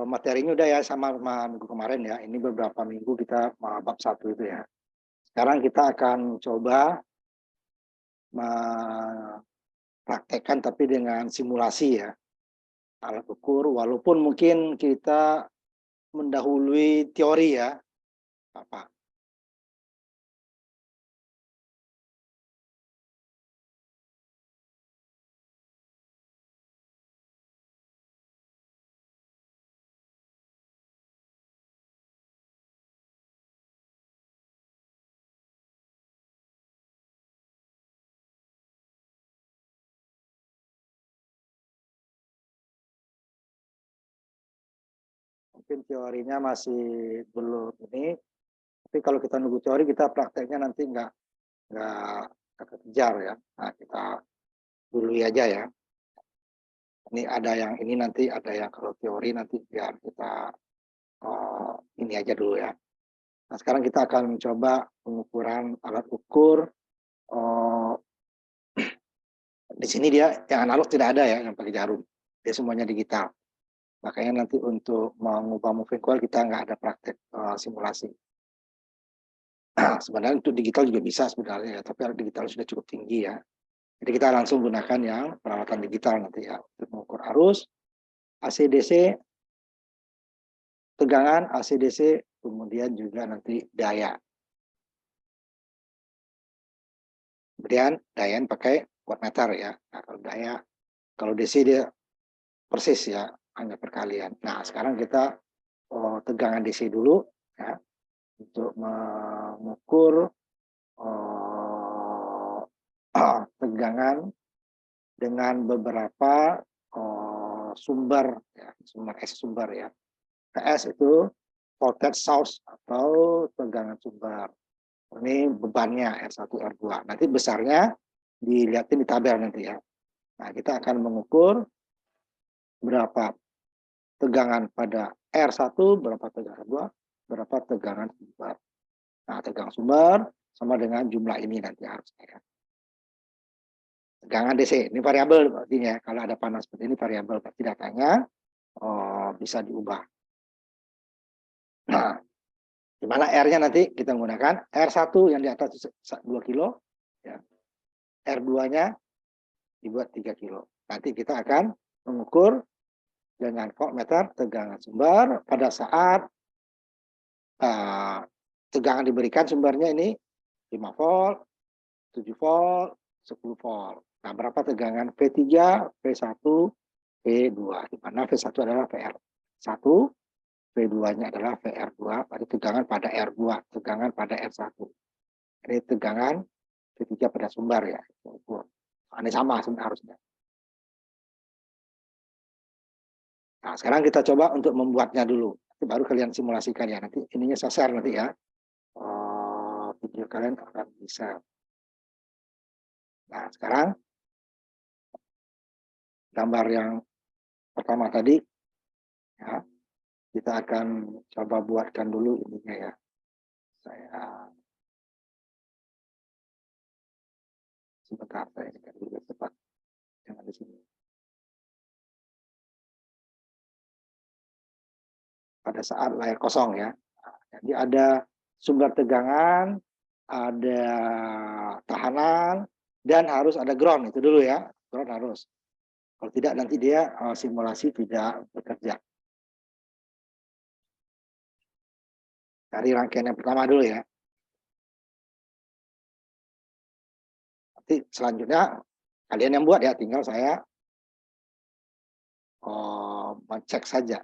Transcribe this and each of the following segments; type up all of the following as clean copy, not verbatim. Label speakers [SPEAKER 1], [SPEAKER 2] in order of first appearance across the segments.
[SPEAKER 1] Materinya udah ya sama minggu kemarin ya. Ini beberapa minggu kita bab 1 itu ya. Sekarang kita akan coba mempraktekkan tapi dengan simulasi ya, alat ukur walaupun mungkin kita mendahului teori ya, Bapak. Mungkin teorinya masih belum ini, tapi kalau kita nunggu teori kita prakteknya nanti nggak kekejar ya. Nah, kita dulu aja ya. Ini ada yang ini nanti ada yang kalau teori nanti biar kita ini aja dulu ya. Nah, sekarang kita akan mencoba pengukuran alat ukur. Di sini dia yang analog tidak ada ya, yang pakai jarum. Dia semuanya digital. Makanya nanti untuk mengubah moving coil kita nggak ada praktek simulasi. Sebenarnya untuk digital juga bisa sebenarnya ya, tapi alat digital sudah cukup tinggi ya. Jadi kita langsung gunakan yang peralatan digital nanti ya untuk mengukur arus, AC/DC, tegangan AC/DC, kemudian juga nanti daya. Kemudian daya pakai wattmeter ya. Nah, kalau daya, kalau DC dia persis ya, hanya perkalian. Nah, sekarang kita tegangan DC dulu ya, untuk mengukur tegangan dengan beberapa sumber ya, sumber ya. PS itu voltage source atau tegangan sumber. Ini bebannya R1, R2. Nanti besarnya dilihatin di tabel nanti ya. Nah, kita akan mengukur berapa tegangan pada R1, berapa tegangan R2, berapa tegangan sumber. Nah, tegangan sumber sama dengan jumlah ini nanti harusnya ya. Tegangan DC, ini variabel artinya. Kalau ada panas seperti ini variabel, berarti datanya bisa diubah. Nah, di mana R-nya nanti kita menggunakan R1 yang di atas 2 kilo, ya. R2-nya dibuat 3 kilo. Nanti kita akan mengukur dengan voltmeter tegangan sumber pada saat tegangan diberikan sumbernya ini 5 volt, 7 volt, 10 volt. Nah, berapa tegangan V3, V1, V2. Di mana V1 adalah VR1, V2-nya adalah VR2, berarti tegangan pada R2, tegangan pada R1. Ini tegangan V3 pada sumber ya. Ini sama harusnya. Nah, sekarang kita coba untuk membuatnya dulu. Nanti baru kalian simulasikan ya. Nanti ininya saya share nanti ya. Video kalian akan bisa. Nah, sekarang gambar yang pertama tadi ya, kita akan coba buatkan dulu ininya ya. Saya sebentar, saya ini dulu cepat. Jangan di sini. Pada saat layar kosong ya. Nah, jadi ada sumber tegangan, ada tahanan, dan harus ada ground itu dulu ya. Ground harus. Kalau tidak nanti dia simulasi tidak bekerja. Dari rangkaian yang pertama dulu ya. Nanti selanjutnya kalian yang buat ya, tinggal saya mengecek saja.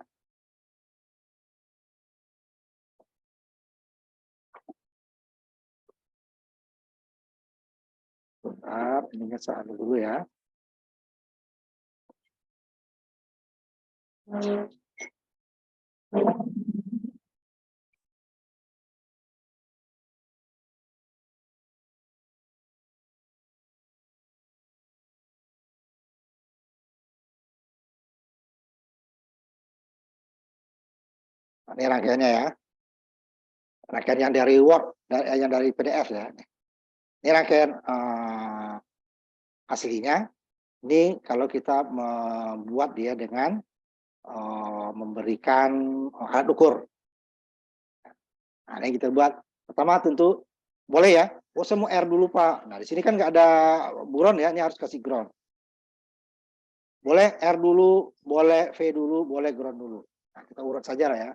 [SPEAKER 1] Bentar, ininya saya dulu ya. Ini rangkaiannya ya. Rangkaian yang dari Word, yang dari PDF ya. Ini rangkaian aslinya. Ini kalau kita membuat dia dengan memberikan alat ukur. Nah, ini kita buat. Pertama tentu boleh ya. Oh, saya mau R dulu Pak. Nah, di sini kan nggak ada ground ya. Ini harus kasih ground. Boleh R dulu, boleh V dulu, boleh ground dulu. Nah, kita urut saja lah ya.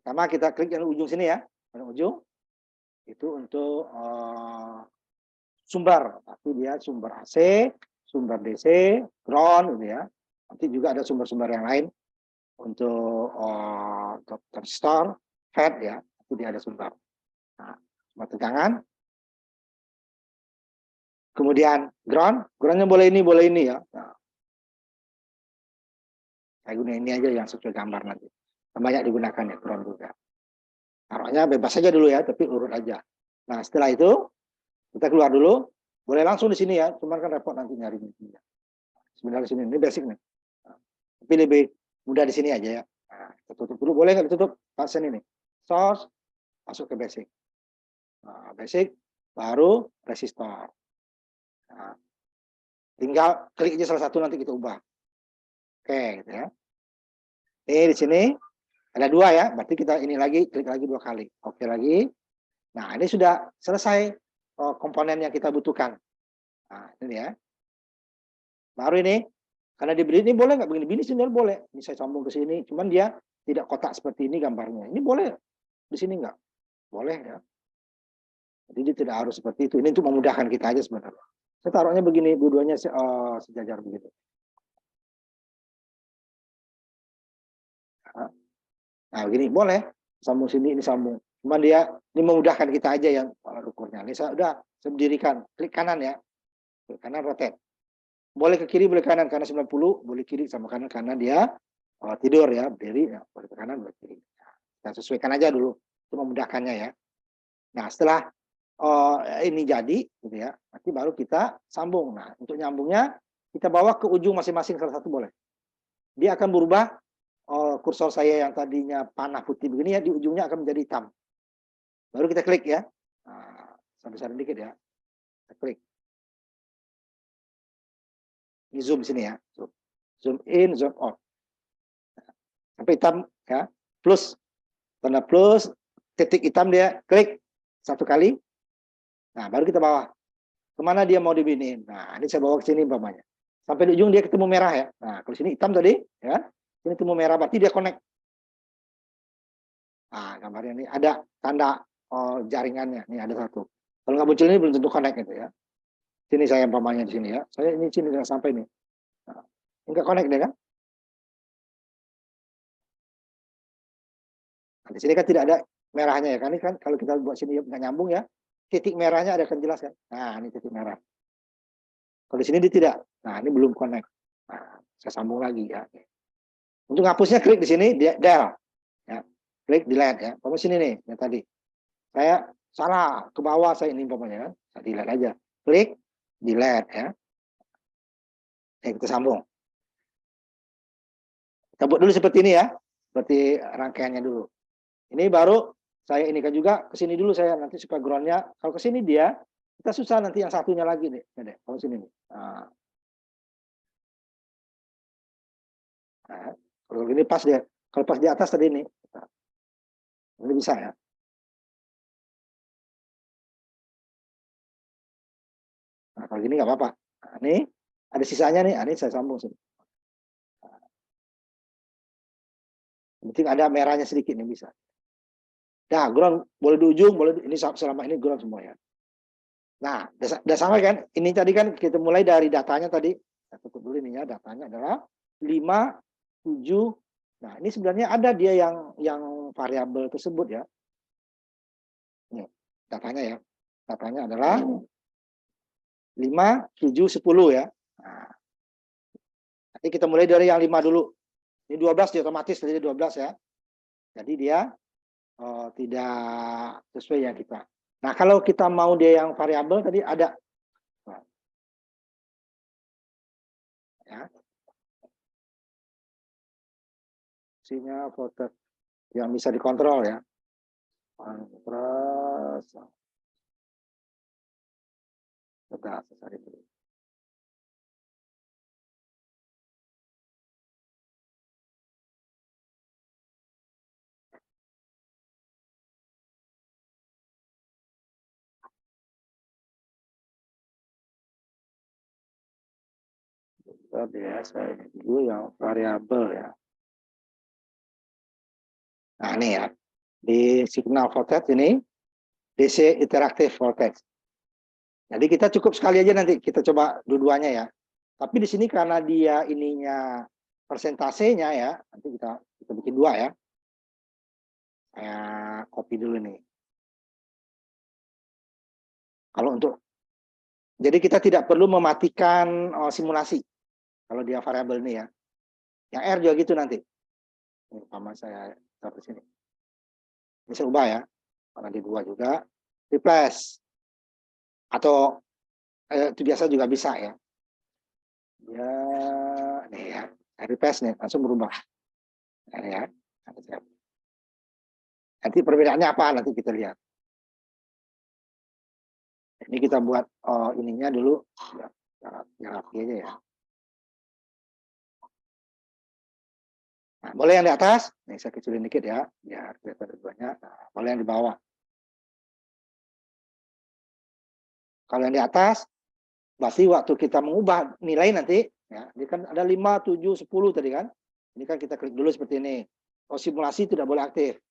[SPEAKER 1] Pertama kita klik yang ujung sini ya. Yang ujung itu untuk sumber. Tapi dia sumber AC, sumber DC, ground gitu ya. Nanti juga ada sumber-sumber yang lain untuk transistor, FET ya. Itu dia ada sumber. Nah, sumber tegangan. Kemudian groundnya boleh ini ya. Nah, saya guna ini aja yang sesuai gambar nanti. Banyak digunakan ya ground juga. Taruhnya bebas saja dulu ya, tapi urut aja. Nah, setelah itu kita keluar dulu. Boleh langsung di sini ya, cuman kan repot nanti nyari ini. Sebenarnya di sini ini basic nih. Nah, tapi lebih mudah di sini aja ya. Nah, kita tutup dulu, boleh nggak ditutup pasien ini? Source masuk ke basic. Nah, basic baru resistor. Nah, tinggal klik aja salah satu nanti kita ubah. Oke, gitu ya. Ini di sini ada dua ya, berarti kita ini lagi klik lagi 2 kali. Oke lagi. Nah, ini sudah selesai komponen yang kita butuhkan. Nah, ini ya. Baru ini, karena dibeli ini boleh nggak begini? Begini sebenarnya boleh. Ini saya sambung ke sini, cuman dia tidak kotak seperti ini gambarnya. Ini boleh di sini nggak? Boleh ya. Jadi dia tidak harus seperti itu. Ini untuk memudahkan kita aja sebenarnya. Saya taruhnya begini, dua-duanya sejajar begitu. Nah, begini boleh. Sambung sini, ini sambung. Cuman dia ini memudahkan kita aja yang ukurnya. Ini saya saya berdirikan. Klik kanan ya. Klik kanan rotate. Boleh ke kiri, boleh ke kanan. Karena 90, boleh kiri sama kanan. Karena dia tidur ya. Berdiri, ya, boleh ke kanan, boleh ke kiri. Kita sesuaikan aja dulu. Itu memudahkannya ya. Nah, setelah ini jadi, gitu ya. Nanti baru kita sambung. Nah, untuk nyambungnya, kita bawa ke ujung masing-masing salah satu boleh. Dia akan berubah. Kursor saya yang tadinya panah putih begini ya, di ujungnya akan menjadi hitam. Baru kita klik ya. Nah, besar dikit ya. Kita klik. Ini zoom sini ya. Zoom in, zoom out. Sampai hitam ya. Plus. Tanda plus. Titik hitam dia. Klik. 1 kali. Nah, baru kita bawa. Kemana dia mau dibiniin. Nah, ini saya bawa ke sini umpamanya. Sampai di ujung dia ketemu merah ya. Nah, kalau sini hitam tadi. Ya. Ini ketemu merah. Berarti dia connect. Nah, gambarnya ini ada tanda jaringannya. Ini ada satu. Kalau nggak muncul ini belum tentu connect gitu ya. Sini saya umpamanya di sini ya. Saya ini sini nggak sampai nih. Nah, nggak connect deh kan? Nah, di sini kan tidak ada merahnya ya. Kan ini kan kalau kita buat sini nggak nyambung ya. Titik merahnya ada kan jelas kan? Nah, ini titik merah. Kalau di sini dia tidak. Nah, ini belum connect. Nah, saya sambung lagi ya. Untuk ngapusnya klik di sini del. Ya. Klik delete ya. Kamu sini nih yang tadi. Saya salah ke bawah saya ini umpamanya kan. Saya delete aja. Klik delete ya. Kita sambung. Kita buat dulu seperti ini ya. Seperti rangkaiannya dulu. Ini baru saya ini kan juga ke sini dulu saya nanti supaya groundnya. Kalau ke sini dia kita susah nanti yang satunya lagi nih. Kalau sini nih. Nah, kalau ini pas dia. Kalau pas di atas tadi ini. Ini bisa ya. Nah, kalau gini nggak apa-apa. Nah, ini ada sisanya nih. Ini saya sambung sini. Penting ada merahnya sedikit nih bisa. Nah, ground boleh di ujung, boleh ini selama ini ground semua ya. Nah, udah sama kan? Ini tadi kan kita mulai dari datanya tadi. Saya tutup dulu ini ya. Datanya adalah 5, 7. Nah, ini sebenarnya ada dia yang variabel tersebut ya. Ini datanya ya. Datanya adalah 5, 7, 10 ya. Nah, nanti kita mulai dari yang 5 dulu. Ini 12 dia otomatis jadi 12 ya. Jadi dia tidak sesuai yang kita. Nah, kalau kita mau dia yang variabel tadi ada. Nah, ya. Sinyal voltage yang bisa dikontrol ya. Kontras. Sebentar, saya dulu. biasa ini dulu yang variabel ya. Nah ini ya, di signal voltage ini DC interaktif voltage. Jadi kita cukup sekali aja nanti kita coba dua-duanya ya. Tapi di sini karena dia ininya persentasenya ya, nanti kita bikin dua ya. Saya copy dulu nih. Kalau untuk, jadi kita tidak perlu mematikan simulasi kalau dia variabel ini ya. Yang R juga gitu nanti. Ini umpama saya taruh di sini. Ini saya ubah ya, karena di dua juga. Replace atau itu biasa juga bisa ya. Ya, nih ya, replace nih langsung berubah. Nah, ya. Nanti perbedaannya apa nanti kita lihat. Ini kita buat ininya dulu, ya rapi aja ya. Nah, boleh yang di atas, nih saya kecilin dikit ya, biar kelihatan dua-duanya. Nah, boleh yang di bawah. Kalau yang di atas, berarti waktu kita mengubah nilai nanti, ya, ini kan ada 5, 7, 10 tadi kan. Ini kan kita klik dulu seperti ini. Oh, simulasi tidak boleh aktif.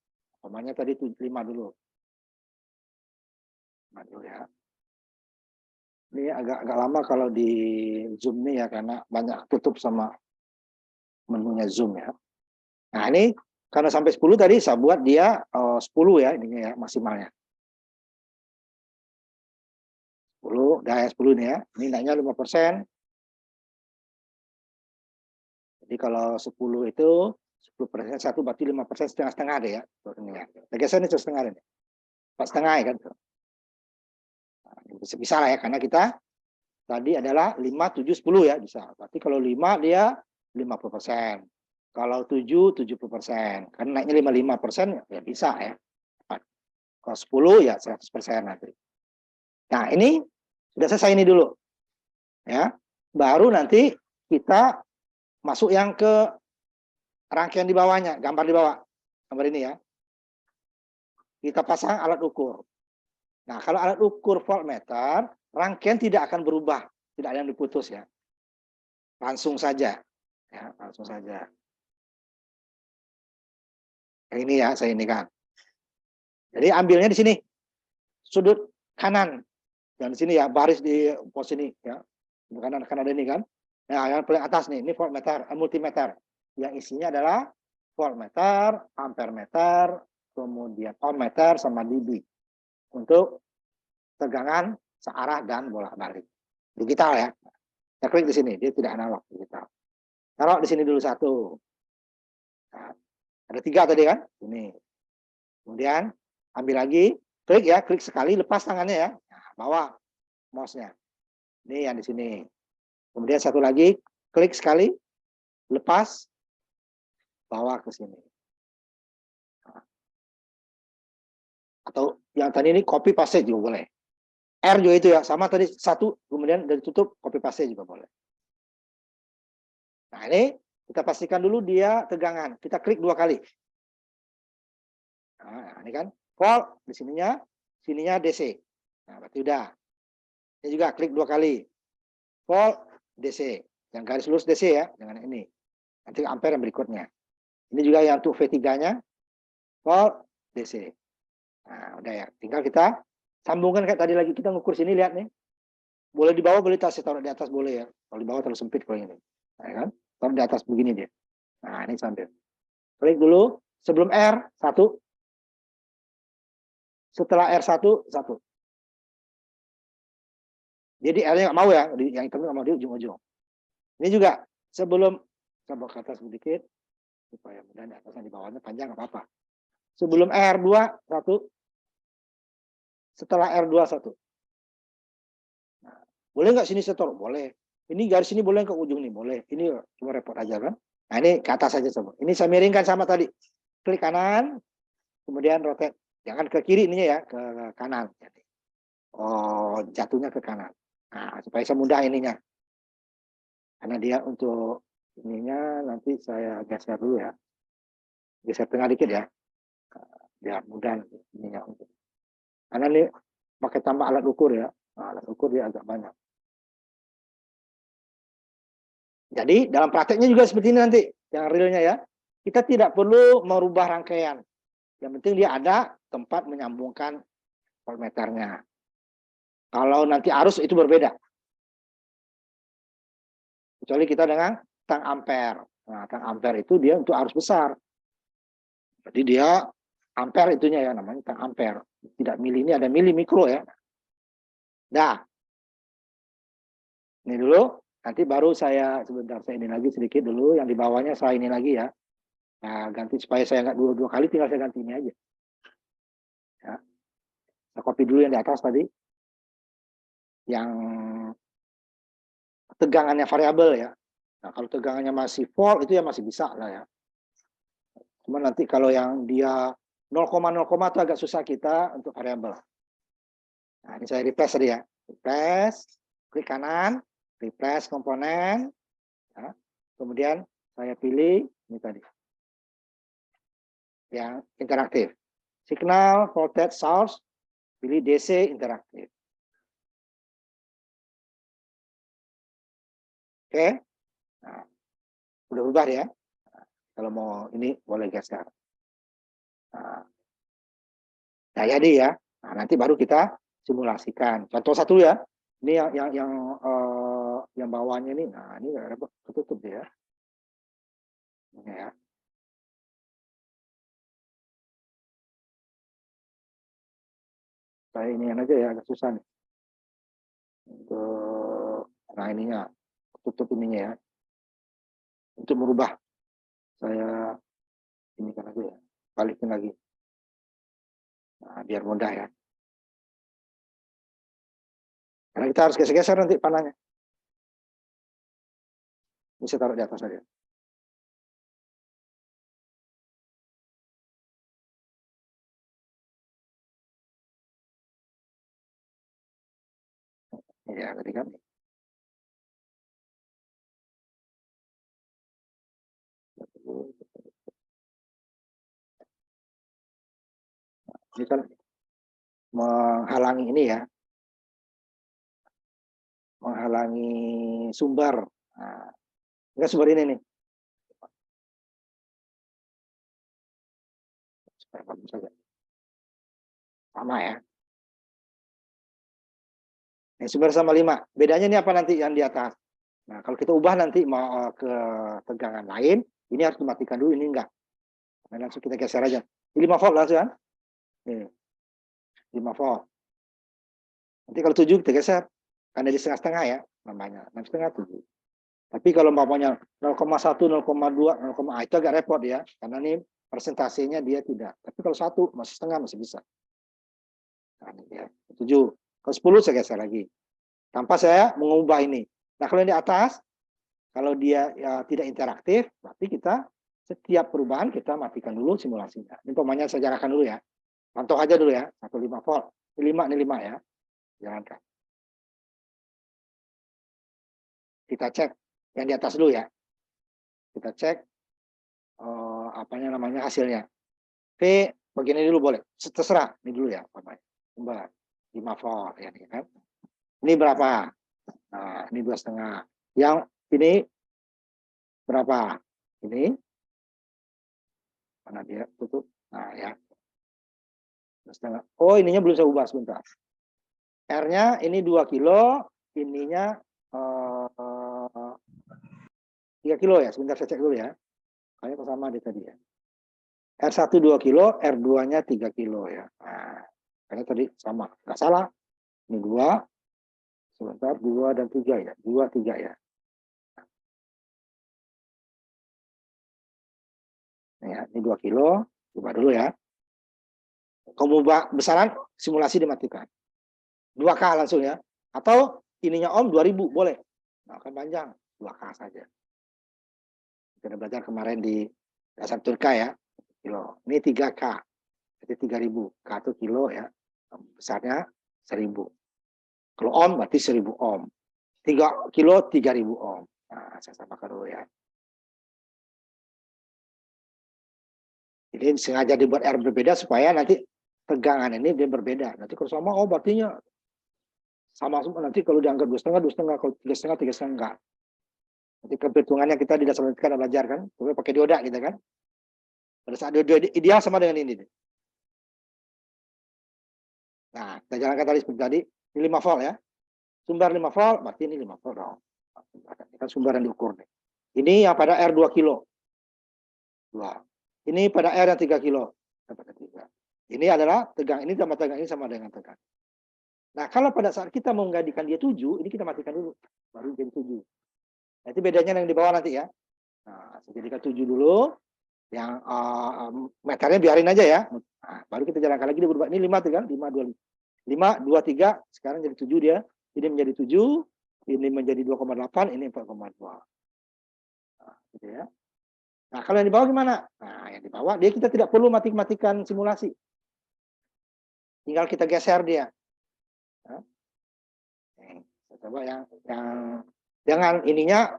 [SPEAKER 1] Namanya tadi 5 dulu. 5 dulu ya. Ini agak lama kalau di Zoom nih ya, karena banyak tutup sama menunya Zoom ya. Nah ini, karena sampai 10 tadi, saya buat dia 10 ya, ininya ya, maksimalnya. 10, udah ya 10 nih ya. Ini naiknya 5%. Jadi kalau 10 itu 10% satu berarti 5% setengah-setengah deh ya. Ini ya. Geser ini setengah ini. 4,5 ya kan. Nah, bisa lah ya, karena kita tadi adalah 5, 7, 10 ya, bisa. Berarti kalau 5 dia 50%. Kalau 7, 70%. Karena naiknya 55% ya bisa ya. Kalau 10 ya 100% nanti. Nah ini sudah selesai ini dulu. Ya. Baru nanti kita masuk yang ke rangkaian di bawahnya, gambar di bawah. Gambar ini ya. Kita pasang alat ukur. Nah, kalau alat ukur voltmeter, rangkaian tidak akan berubah, tidak ada yang diputus ya. Langsung saja. Ya, langsung saja. Ini ya, saya ini kan. Jadi ambilnya di sini. Sudut kanan. Yang di sini ya, baris di pos ini ya. Kanan ada ini kan. Nah, yang paling atas nih, ini voltmeter, multimeter. Yang isinya adalah voltmeter, ampermeter, kemudian ohmmeter sama dB. Untuk tegangan searah dan bolak-balik. Digital ya. Kita klik di sini, dia tidak analog, digital. Taruh di sini dulu satu. Nah, ada 3 tadi kan? Ini. Kemudian ambil lagi, klik sekali, lepas tangannya ya. Nah, bawa mouse-nya. Ini yang di sini. Kemudian satu lagi, klik sekali, lepas, bawa ke sini. Nah. Atau yang tadi ini copy paste juga boleh. R juga itu ya, sama tadi satu, kemudian dari tutup, copy paste juga boleh. Nah ini kita pastikan dulu dia tegangan. Kita klik 2 kali. Nah ini kan volt di sininya DC. Nah berarti udah. Ini juga klik 2 kali. Volt DC. Yang garis lurus DC ya, jangan ini. Nanti ampere yang berikutnya. Ini juga yang untuk V3-nya. Volt DC. Nah udah ya. Tinggal kita sambungkan kayak tadi lagi, kita ngukur sini, lihat nih. Boleh di bawah, boleh taruh di atas, boleh ya. Kalau di bawah terlalu sempit kalau ini. Nah, kan? Taruh di atas begini dia. Nah ini sambil. Klik dulu. Sebelum R, 1. Setelah R1, 1. Jadi R-nya nggak mau ya, yang itu nggak mau di ujung-ujung. Ini juga sebelum, saya bawa ke atas sedikit, supaya mudah di atasnya di bawahnya panjang nggak apa-apa. Sebelum R2, 1. Setelah R2, 1. Nah, boleh nggak sini setor? Boleh. Ini garis ini boleh ke ujung nih? Boleh. Ini cuma repot aja kan. Nah ini ke atas saja semua. Ini saya miringkan sama tadi. Klik kanan, kemudian rotate. Jangan ke kiri ininya ya, ke kanan. Oh, jatuhnya ke kanan. Nah, supaya semudah ininya. Karena dia untuk ininya nanti saya geser dulu ya. Geser tengah dikit ya. Biar mudah ininya untuk. Karena ini pakai tambah alat ukur ya. Nah, alat ukur dia agak banyak. Jadi dalam prakteknya juga seperti ini nanti, yang realnya ya. Kita tidak perlu merubah rangkaian. Yang penting dia ada tempat menyambungkan voltmeternya. Kalau nanti arus itu berbeda. Kecuali kita dengan tang ampere. Nah, tang ampere itu dia untuk arus besar. Jadi dia ampere itunya ya, namanya tang ampere. Tidak mili, ini ada mili mikro ya. Nah, ini dulu. Nanti baru saya sebentar, saya ini lagi sedikit dulu. Yang di bawahnya saya ini lagi ya. Nah, ganti supaya saya nggak dua kali, tinggal saya ganti ini aja. Ya. Saya copy dulu yang di atas tadi. Yang tegangannya variabel ya. Nah, kalau tegangannya masih volt itu ya masih bisa lah ya. Cuma nanti kalau yang dia 0,0 itu agak susah kita untuk variabel. Nah, ini saya replace tadi ya. Replace, klik kanan, replace komponen. Ya. Kemudian saya pilih ini tadi. Yang interaktif. Signal, voltage, source, pilih DC interaktif. Oke. Nah, udah berubah ya. Kalau mau ini boleh geser. Nah, jadi ya. Nah, nanti baru kita simulasikan. Contoh satu ya. Ini yang bawahnya ini. Nah, ini ada ketutup ya. Ini ya. Saya ini aja ya, agak susah nih. Untuk nah ininya tutup ininya ya. Untuk merubah saya ini kan aja ya. Balikin lagi. Nah, biar mudah ya. Karena kita harus geser-geser nanti panahnya. Ini saya taruh di atas saja. Ya, tadi kan. Ini kan menghalangi ini ya. Menghalangi sumber. Nah, ini sumber ini nih. Supaya bagus saja. Sama ya. Ini sumber sama 5. Bedanya ini apa nanti yang di atas? Nah, kalau kita ubah nanti mau ke tegangan lain, ini harus dimatikan dulu, ini enggak. Nah, langsung kita geser aja. Ini 5 volt langsung kan? Nih, 5 volt. Nanti kalau 7 kita geser. Karena di setengah-setengah ya, namanya. 6,5, 7. Tapi kalau umpamanya 0,1, 0,2, 0, itu agak repot ya. Karena ini persentasenya dia tidak. Tapi kalau 1, masih setengah, masih bisa. Nah, ini ya. 7. Kalau 10 saya geser lagi. Tanpa saya mengubah ini. Nah, kalau yang di atas, kalau dia ya, tidak interaktif, berarti kita setiap perubahan kita matikan dulu simulasinya. Ini umpamanya saya jalankan dulu ya. Pantau aja dulu ya, 1,5 volt. Ini 5 ya. Jalankan. Kita cek yang di atas dulu ya. Kita cek apanya namanya hasilnya. Oke, begini dulu boleh. Terserah, ini dulu ya. Coba 5 volt ya kan. Ini berapa? Nah, ini 2,5. Yang ini berapa? Ini mana dia tutup? Nah ya. 2,5. Oh, ininya belum saya ubah sebentar. R-nya ini 2 kilo, ininya 3 kilo ya. Sebentar saya cek dulu ya. Kayaknya sama di tadi ya. R1 2 kilo, R2-nya 3 kilo ya. Nah, kayaknya tadi sama. Nggak salah. Ini 2. Sebentar, 2 dan 3 ya. 2, 3 ya. Ya, ini 2 kilo. Coba dulu ya. Kamu besaran, simulasi dimatikan. 2K langsung ya. Atau ininya Om 2000, boleh. Nah, akan panjang. 2K saja. Kita belajar kemarin di dasar Turka ya. Kilo. Ini 3K. Jadi 3000. K itu kilo ya. Besarnya 1000. Kalau ohm berarti 1000 ohm. 3 kilo 3000 ohm. Nah, saya tambahkan dulu ya. Jadi sengaja dibuat R berbeda supaya nanti tegangan ini dia berbeda. Nanti kalau sama, oh berarti sama semua. Nanti kalau dianggap 2,5, 2,5. Kalau 3,5, 3,5 enggak. Nanti perhitungannya kita di dasar matematika belajar kan, coba pakai dioda gitu kan. Pada saat dioda ideal sama dengan ini. Nah, kita jalankan tadi seperti tadi, ini 5 volt ya. Sumber 5 volt, berarti ini 5 volt dong. Ini kan sumber yang diukur nih. Ini yang pada R 2 kilo. 2. Ini pada R yang 3 kilo. Ini adalah tegang, ini sama tegang, ini sama dengan tegang. Nah, kalau pada saat kita mau menggadikan dia 7, ini kita matikan dulu. Baru jadi 7. Nah, itu bedanya yang di bawah nanti ya. Nah, saya jadikan 7 dulu. Yang meternya biarin aja ya. Nah, baru kita jalankan lagi dia berubah. Ini 5 tuh kan? 5, 2, 5, 2, 3. Sekarang jadi 7 dia. Ini menjadi 7. Ini menjadi 2,8. Ini 4,2. Nah, gitu ya. Nah, kalau yang di bawah gimana? Nah, yang di bawah dia kita tidak perlu matikan simulasi. Tinggal kita geser dia. Nah, coba yang dengan ininya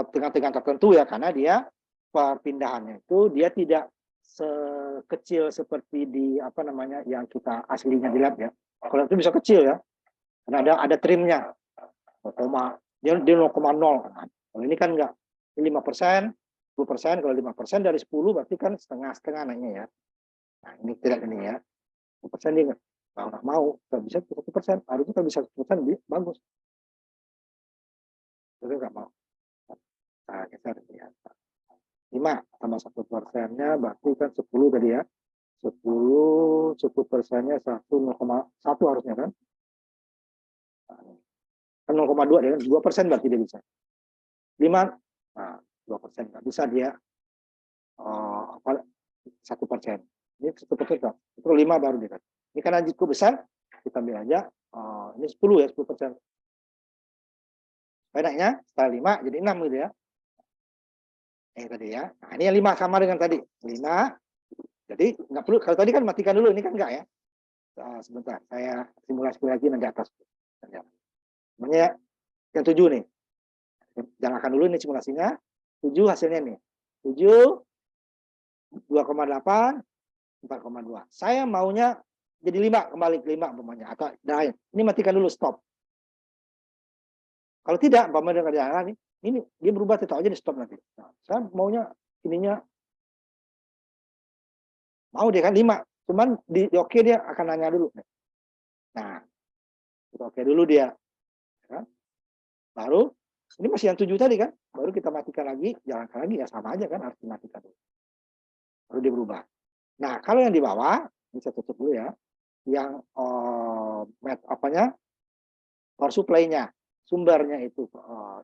[SPEAKER 1] tegang-tegang tertentu ya, karena dia perpindahannya itu dia tidak sekecil seperti di apa namanya yang kita aslinya di lab ya. Kalau itu bisa kecil ya, karena ada trimnya, dia 0,0. Kalau ini kan enggak, ini 5%, 10%. Kalau 5% dari 10 berarti kan setengah naiknya ya. Nah, ini tidak ini ya. 10% dia nggak mau, kalau bisa 1%, harusnya kalau bisa 1% lebih bagus. Tapi nggak mau. Nah, kita lihat. 5 tambah 1%-nya berarti kan 10 tadi ya. 10%-nya 1,1 harusnya kan. Kan 0,2 dia kan 2% berarti dia bisa. 5, nah 2% nggak bisa dia 1%. Ini 1%, itu 5 baru dia kan. Ini karena cukup besar, kita ambil aja ini 10 ya, 10%. Naiknya setelah 5 jadi 6 gitu ya. Tadi ya. Nah, ini yang 5 sama dengan tadi. 5. Jadi nggak perlu, kalau tadi kan matikan dulu, ini kan enggak ya. Sebentar, saya simulasi lagi nanti atas. Namanya yang 7 nih. Jalankan dulu ini simulasinya. 7 hasilnya nih. 7, 2,8, 4,2. Saya maunya jadi 5, kembali ke 5 umpamanya. Atau ini matikan dulu, stop. Kalau tidak, umpamanya dengan jalan ini dia berubah, tetap aja di stop nanti. Nah, saya maunya ininya mau dia kan 5. Cuman di oke dia akan nanya dulu. Nah, oke dulu dia. Ya. Baru, ini masih yang 7 tadi kan. Baru kita matikan lagi, jalankan lagi, ya sama aja kan, harus dimatikan dulu. Baru dia berubah. Nah, kalau yang di bawah, ini saya tutup dulu ya. Yang power supply-nya, sumbernya itu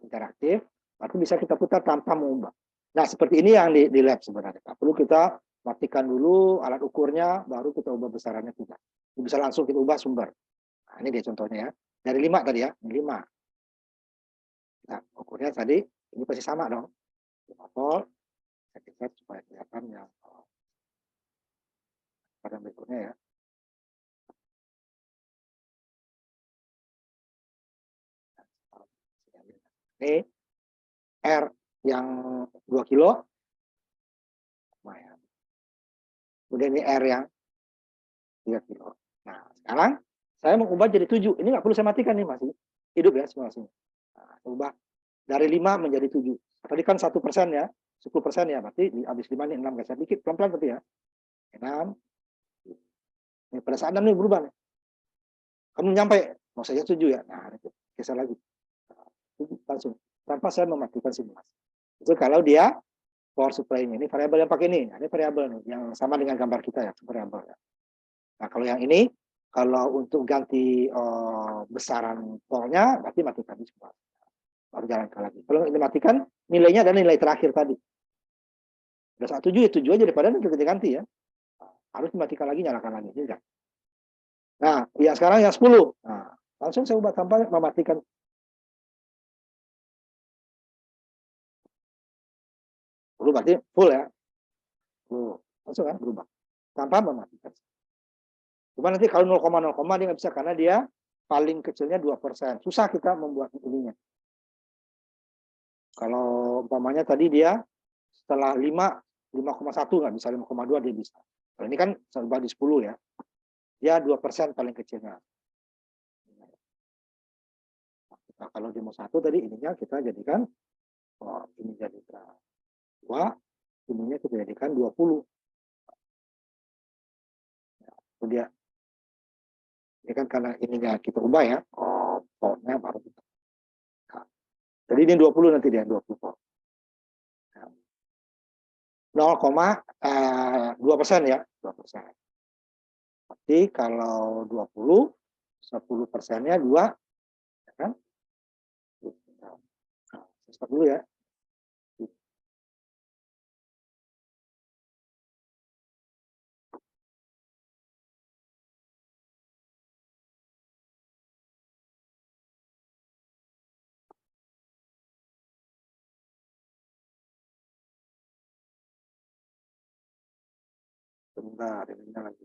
[SPEAKER 1] interaktif, berarti bisa kita putar tanpa mengubah. Nah, seperti ini yang di lab sebenarnya. Perlu kita matikan dulu alat ukurnya, baru kita ubah besarannya tidak. Bisa langsung kita ubah sumber. Nah, ini dia contohnya ya. Dari 5 tadi ya, ini 5. Nah, ukurnya tadi, ini pasti sama dong. 5 volt, saya kecat supaya kelihatan yang pada berikutnya ya. Ini R yang 2 kilo. Kemudian ini R yang 3 kilo. Nah, sekarang saya mengubah jadi 7. Ini nggak perlu saya matikan nih, masih hidup ya simulasinya. Nah, ubah dari 5 menjadi 7. Tadi kan 1% ya, 10% ya, berarti habis 5 nih 6, geser dikit, pelan-pelan berarti ya. 6. Ini pada saat 6 nih berubah nih. Kamu nyampe, mau saja 7 ya. Nah, itu geser lagi. Langsung tanpa saya mematikan simulasi. Itu kalau dia power supply-nya ini variabel yang pakai ini. Nah, ini variabel nih yang sama dengan gambar kita ya, variabel ya. Nah, kalau yang ini kalau untuk ganti besaran polnya berarti matikan di semua. Baru jalankan lagi. Kalau ini matikan, nilainya adalah nilai terakhir tadi. Udah 7 ya 7 aja daripada nanti kita ganti ya. Harus dimatikan lagi, nyalakan lagi. Tidak. Nah, yang sekarang yang 10. Nah, langsung saya ubah tanpa mematikan. Berarti full ya. Full. Langsung kan berubah. Tanpa mematikan. Cuma nanti kalau 0,0 dia nggak bisa karena dia paling kecilnya 2%. Susah kita membuat ininya. Kalau umpamanya tadi dia setelah 5,1 nggak bisa, 5,2 dia bisa. Kalau ini kan serba di 10 ya. Dia 2% paling kecilnya. Nah, kalau dia mau 1 tadi ininya kita jadikan Oh, ini jadi 2, ininya kita jadikan 20. Kemudian ini kan karena ininya kita ubah ya, voltnya baru kita. Nah, jadi ini 20 nanti dia 20 volt. 0,2% ya, 2%. Tapi kalau 20, 10%-nya 2, ya kan? Nah, stop dulu ya. Sebentar, ini lagi.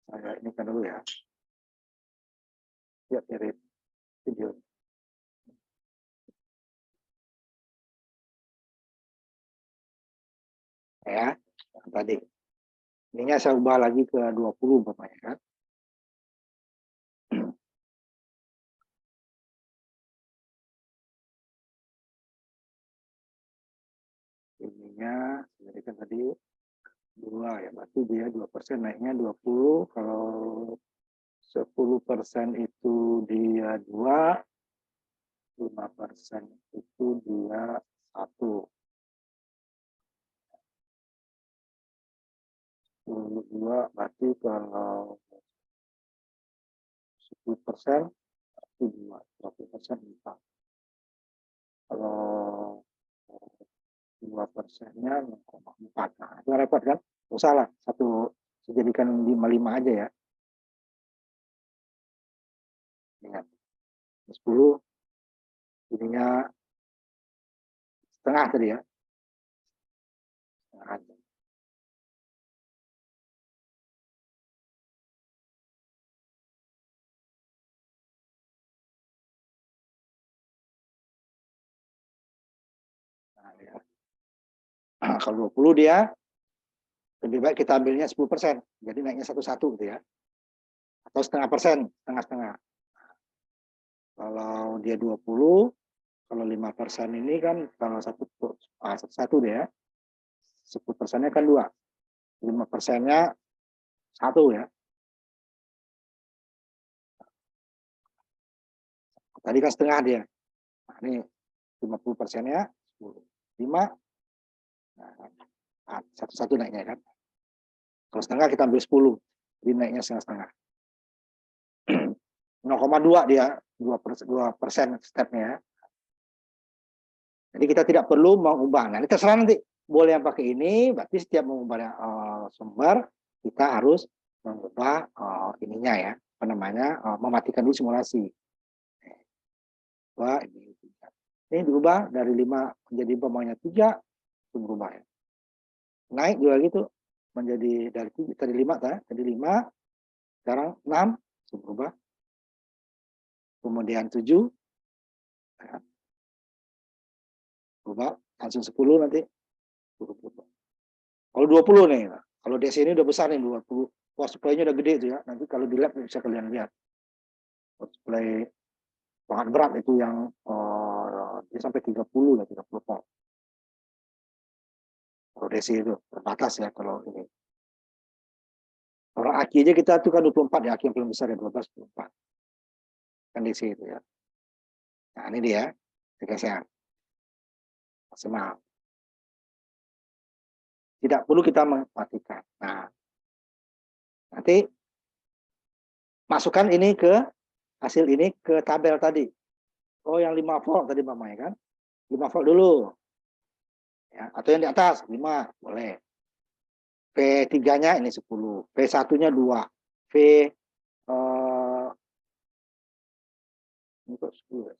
[SPEAKER 1] Saya ini kan dulu ya. Lihat mirip video. Ya, tadi. Ininya saya ubah lagi ke 20 umpamanya kan. Ininya jadikan tadi 2 ya, berarti dia 2% naiknya 20. Kalau 10% itu dia 2, 5% itu dia 1. 2 berarti kalau 10% itu 2, 20% 4. Kalau 2%-nya 0,4. Nah, itu repot kan? Nggak salah, satu dijadikan 5 aja ya. Ingat, 10, ininya setengah tadi ya. Setengah aja. Nah, ya. Kalau 20 dia lebih baik kita ambilnya 10%, jadi naiknya 1-1 gitu ya. Atau setengah persen, setengah-setengah. Kalau dia 20, kalau 5% ini kan kalau 1 deh ya. 10%-nya kan 2. 5%-nya 1 ya. Tadi kan setengah dia. Nah, ini 50%-nya 10. 5, nah, 1-1 naiknya kan. Kalau setengah kita ambil 10, jadi naiknya setengah-setengah. 0,2 dia, 2% stepnya. Jadi kita tidak perlu mengubah. Nah, ini terserah nanti. Boleh yang pakai ini, berarti setiap mengubah sumber, kita harus mengubah ininya ya, apa namanya, mematikan dulu simulasi. Wah, ini diubah dari 5 menjadi umpamanya 3, itu berubah ya. Naik juga gitu, menjadi dari tadi 5, tadi 5, sekarang 6, itu berubah. Kemudian 7, ya, berubah, langsung 10 nanti. Kalau 20 nih, kalau DC ini udah besar nih 20. Wah, supply-nya udah gede tuh ya. Nanti kalau di lab bisa kalian lihat. Supply sangat berat itu yang dia sampai 30 ya, 30 volt. Kalau DC itu terbatas ya kalau ini. Kalau aki aja kita tuh kan 24 ya, aki yang paling besar ya 12, 24. Kan DC itu ya. Nah, ini dia, dikasih maksimal. Tidak perlu kita mematikan. Nah, nanti masukkan ini ke hasil ini ke tabel tadi. Oh, yang 5 volt tadi mamanya kan. 5 volt dulu. Ya, atau yang di atas 5 boleh. V3-nya ini 10, V1-nya 2, V untuk 10.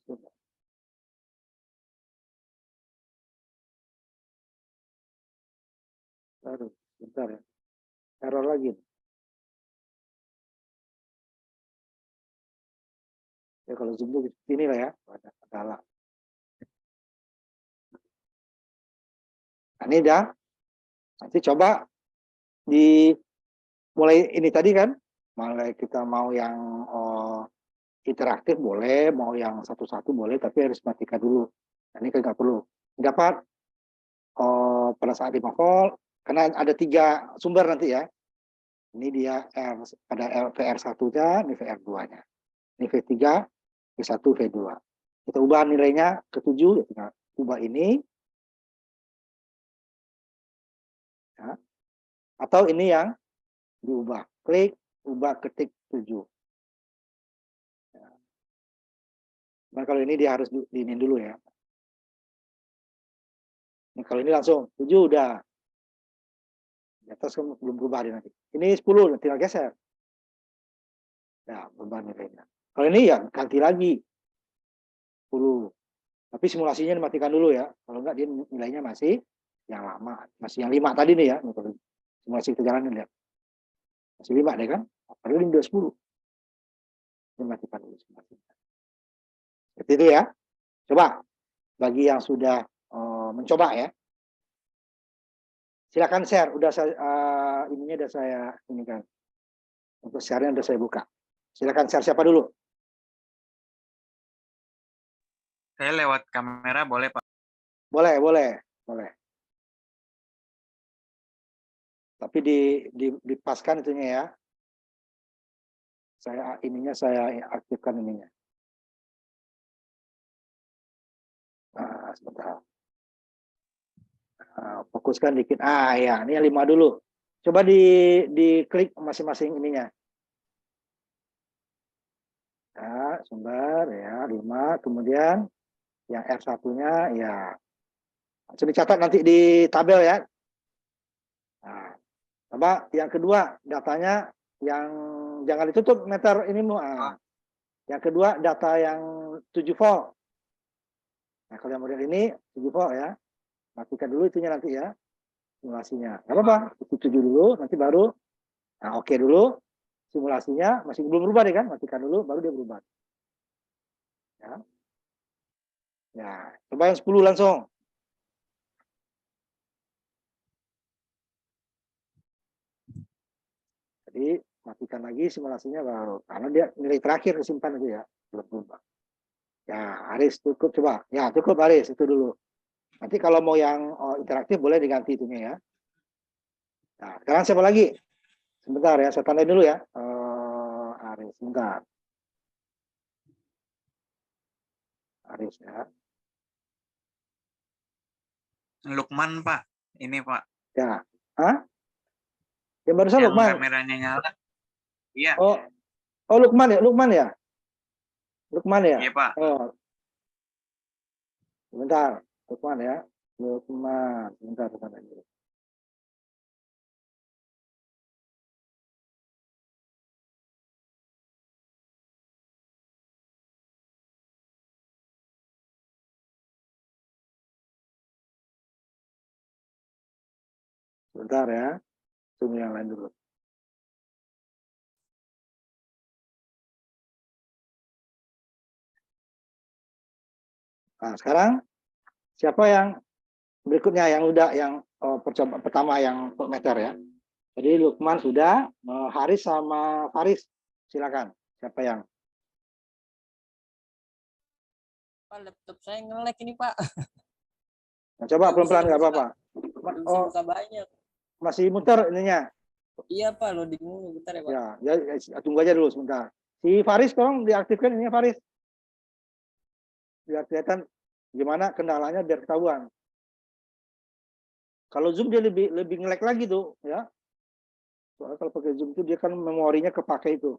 [SPEAKER 1] Aduh, bentar ya. Error lagi. Ya kalau zoom tuh sini lah ya, ada kendala. Nah, ini dah. Nanti coba di mulai ini tadi kan, mulai kita mau yang interaktif boleh, mau yang satu-satu boleh, tapi harus matikan dulu. Nah, ini kan nggak perlu. dapat pada saat 5 volt, karena ada 3 sumber nanti ya. Ini dia ada VR1-nya, ini VR2-nya. Ini V3, V1, V2. Kita ubah nilainya ke 7, ya tinggal ubah ini. Ya. Atau ini yang diubah. Klik, ubah, ketik 7. Ya. Nah, kalau ini dia harus diinin dulu ya. Nah, kalau ini langsung 7 udah. Di atas kan belum berubah dia nanti. Ini 10, tinggal geser. Ya, berubah nilainya. Kalau ini ya ganti lagi 10. Tapi simulasinya dimatikan dulu ya. Kalau enggak dia nilainya masih yang lama. Masih yang 5 tadi nih ya. Simulasi kita jalanin lihat. Masih 5 deh kan. Padahal ini udah 10. Dimatikan dulu simulasinya. Seperti itu ya. Coba bagi yang sudah mencoba ya. Silakan share. Udah saya ininya udah saya ini kan. Untuk share-nya udah saya buka. Silakan share siapa dulu?
[SPEAKER 2] Saya lewat kamera boleh, Pak?
[SPEAKER 1] Boleh, boleh, boleh. Tapi dipaskan itunya ya. Saya aktifkan ininya. Nah, sebentar. Fokuskan dikit. Ya, ini yang 5 dulu. Coba diklik masing-masing ininya. Ya, sumber ya 5, kemudian yang F1-nya ya. Langsung dicatat nanti di tabel ya. Nah, coba yang kedua datanya yang jangan ditutup meter ini Yang kedua data yang 7 volt. Nah, kalau yang model ini 7 volt ya. Matikan dulu itunya nanti ya. Simulasinya. Enggak apa-apa, itu 7 dulu nanti baru oke dulu. Simulasinya masih belum berubah deh kan? Matikan dulu baru dia berubah. Ya. Ya, coba yang 10 langsung. Jadi matikan lagi simulasinya baru. Karena dia nilai terakhir disimpan itu ya, belum berubah. Ya, Aris cukup coba. Ya, cukup Aris itu dulu. Nanti kalau mau yang interaktif boleh diganti itunya ya. Nah, sekarang siapa lagi? Sebentar ya, saya tandai dulu ya. Aris, sebentar. Aris ya.
[SPEAKER 2] Lukman, Pak. Ini, Pak.
[SPEAKER 1] Ya. Hah? Yang barusan
[SPEAKER 2] Yang
[SPEAKER 1] Lukman.
[SPEAKER 2] kameranya nyala. Iya.
[SPEAKER 1] Oh, Lukman ya, Lukman ya. Lukman ya.
[SPEAKER 2] Iya, Pak.
[SPEAKER 1] Oh, sebentar. Lukman ya. Lukman. Sebentar, sebentar. Sebentar ya. Tunggu yang lain dulu. Nah, sekarang siapa yang berikutnya yang udah yang percobaan pertama yang meter ya. Jadi Lukman sudah, Haris sama Faris silakan. Siapa yang?
[SPEAKER 3] Pak, laptop saya nge-lag ini, Pak.
[SPEAKER 1] Nah, coba pelan-pelan nggak apa-apa.
[SPEAKER 3] Bisa buka banyak.
[SPEAKER 1] Masih muter ininya.
[SPEAKER 3] Iya, Pak, loading dulu bentar ya, Pak.
[SPEAKER 1] Ya, tunggu aja dulu sebentar. Si Faris tolong diaktifkan ini Faris. Biar kelihatan gimana kendalanya biar ketahuan. Kalau Zoom dia lebih nge-lag lagi tuh ya. Soalnya kalau pakai Zoom itu dia kan memorinya kepake itu.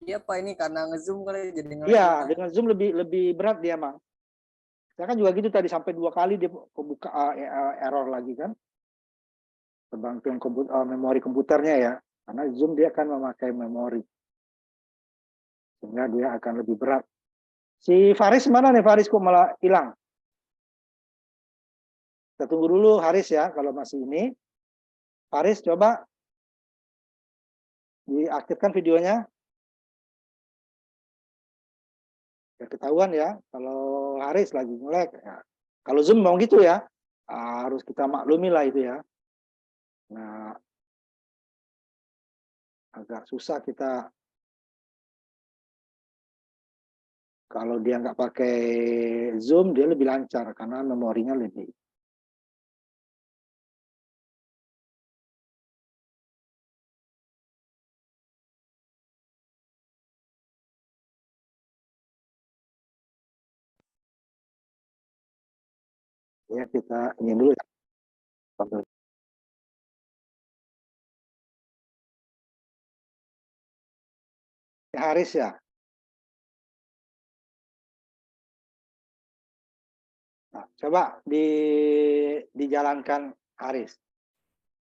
[SPEAKER 3] Iya, Pak, ini karena nge-zoom kali jadi nge-lag.
[SPEAKER 1] Iya, dengan Zoom lebih berat dia, Mang. Saya kan juga gitu tadi sampai 2 kali dia buka error lagi kan. Terbang memori komputernya ya. Karena Zoom dia akan memakai memori. Sehingga dia akan lebih berat. Si Faris mana nih? Faris kok malah hilang? Kita tunggu dulu Haris ya kalau masih ini. Faris coba diaktifkan videonya. Biar ketahuan ya kalau Haris lagi nge-lag. Ya. Kalau Zoom mau gitu ya. Harus kita maklumi lah itu ya. Nah, agak susah kita Kalau dia nggak pakai Zoom, dia lebih lancar karena memorinya lebih. Ya, kita ini dulu ya. Haris ya. Nah, coba dijalankan Haris.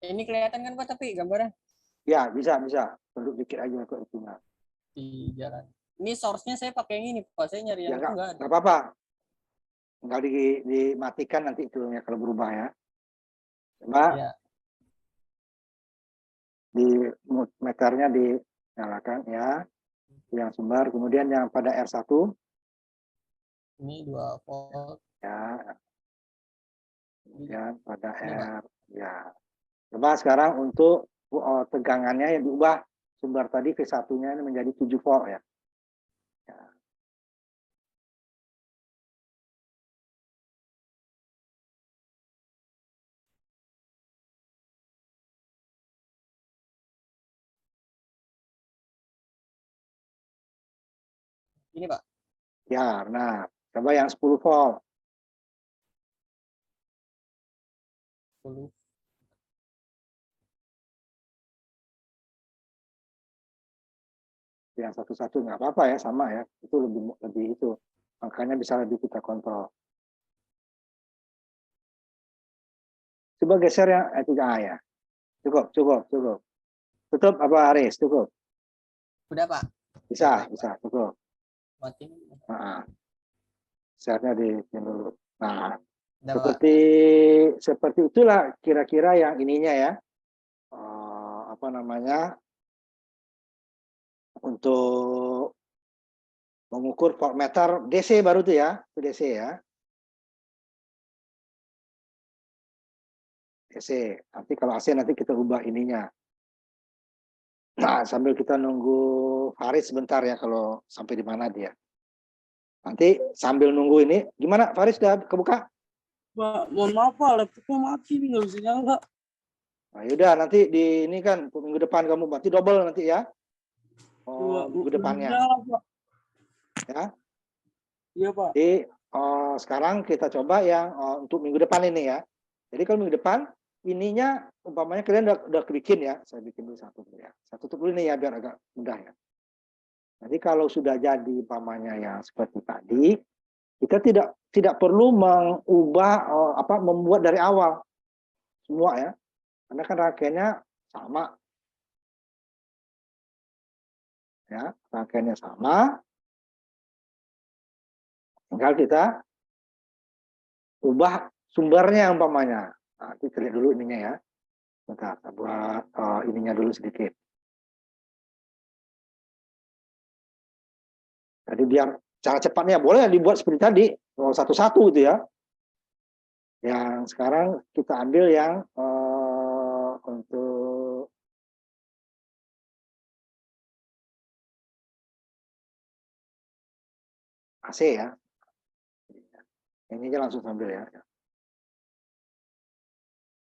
[SPEAKER 3] Ini kelihatan kan Pak tapi gambarnya
[SPEAKER 1] Ya, bisa. Tunduk dikit aja ke itunya.
[SPEAKER 3] di jalan. Ini source-nya saya pakai yang ini Pak. Saya nyari
[SPEAKER 1] Ya,
[SPEAKER 3] yang itu nggak ada.
[SPEAKER 1] nggak apa-apa. Tinggal dimatikan nanti itunya kalau berubah ya. Coba
[SPEAKER 3] Ya,
[SPEAKER 1] di meternya dinyalakan ya. Yang sumber, kemudian yang pada R1
[SPEAKER 3] ini 2 volt.
[SPEAKER 1] ya, kemudian pada
[SPEAKER 3] Ini, Pak.
[SPEAKER 1] R ya. Coba sekarang untuk tegangannya yang diubah sumber tadi V1-nya ini menjadi 7 volt ya.
[SPEAKER 3] Ini Pak.
[SPEAKER 1] Ya, nah, coba yang 10 volt.
[SPEAKER 3] 10.
[SPEAKER 1] Yang satu-satu nggak apa-apa ya, sama ya. Itu lebih itu. Makanya bisa lebih kita kontrol. Coba geser yang itu ya. Cukup. Tutup apa Aris? Cukup.
[SPEAKER 3] Udah Pak.
[SPEAKER 1] Bisa,
[SPEAKER 3] Baik,
[SPEAKER 1] bisa, cukup.
[SPEAKER 3] Mati.
[SPEAKER 1] Nah, share-nya di dulu. Nah,
[SPEAKER 3] Udah Pak.
[SPEAKER 1] seperti itulah kira-kira yang ininya ya. Apa namanya? Untuk mengukur voltmeter DC baru tuh ya, itu DC ya. DC. Nanti kalau AC nanti kita ubah ininya. Nah, sambil kita nunggu Farid sebentar ya kalau sampai di mana dia. Nanti sambil nunggu ini, gimana Farid sudah kebuka?
[SPEAKER 4] Pak, mohon maaf Pak, laptopnya mati nih, nggak bisa nyala.
[SPEAKER 1] Nah, yaudah nanti di ini kan minggu depan kamu berarti double nanti ya. Minggu depannya.
[SPEAKER 4] Nyala, Pak.
[SPEAKER 1] Ya.
[SPEAKER 4] Iya Pak.
[SPEAKER 1] Jadi sekarang kita coba yang untuk minggu depan ini ya. Jadi kalau minggu depan ininya umpamanya kalian udah bikin ya. Saya bikin dulu satu dulu ya. Satu tutup dulu nih ya biar agak mudah ya. Jadi kalau sudah jadi umpamanya yang seperti tadi, kita tidak perlu mengubah membuat dari awal semua ya. Karena kan rangkaiannya sama. Ya, rangkaiannya sama. Tinggal kita ubah sumbernya umpamanya. Nah, kita lihat dulu ininya ya. Bentar, kita buat ininya dulu sedikit. Jadi biar cara cepatnya boleh dibuat seperti tadi, satu-satu gitu ya. Yang sekarang kita ambil yang untuk AC ya. Ini aja langsung ambil ya.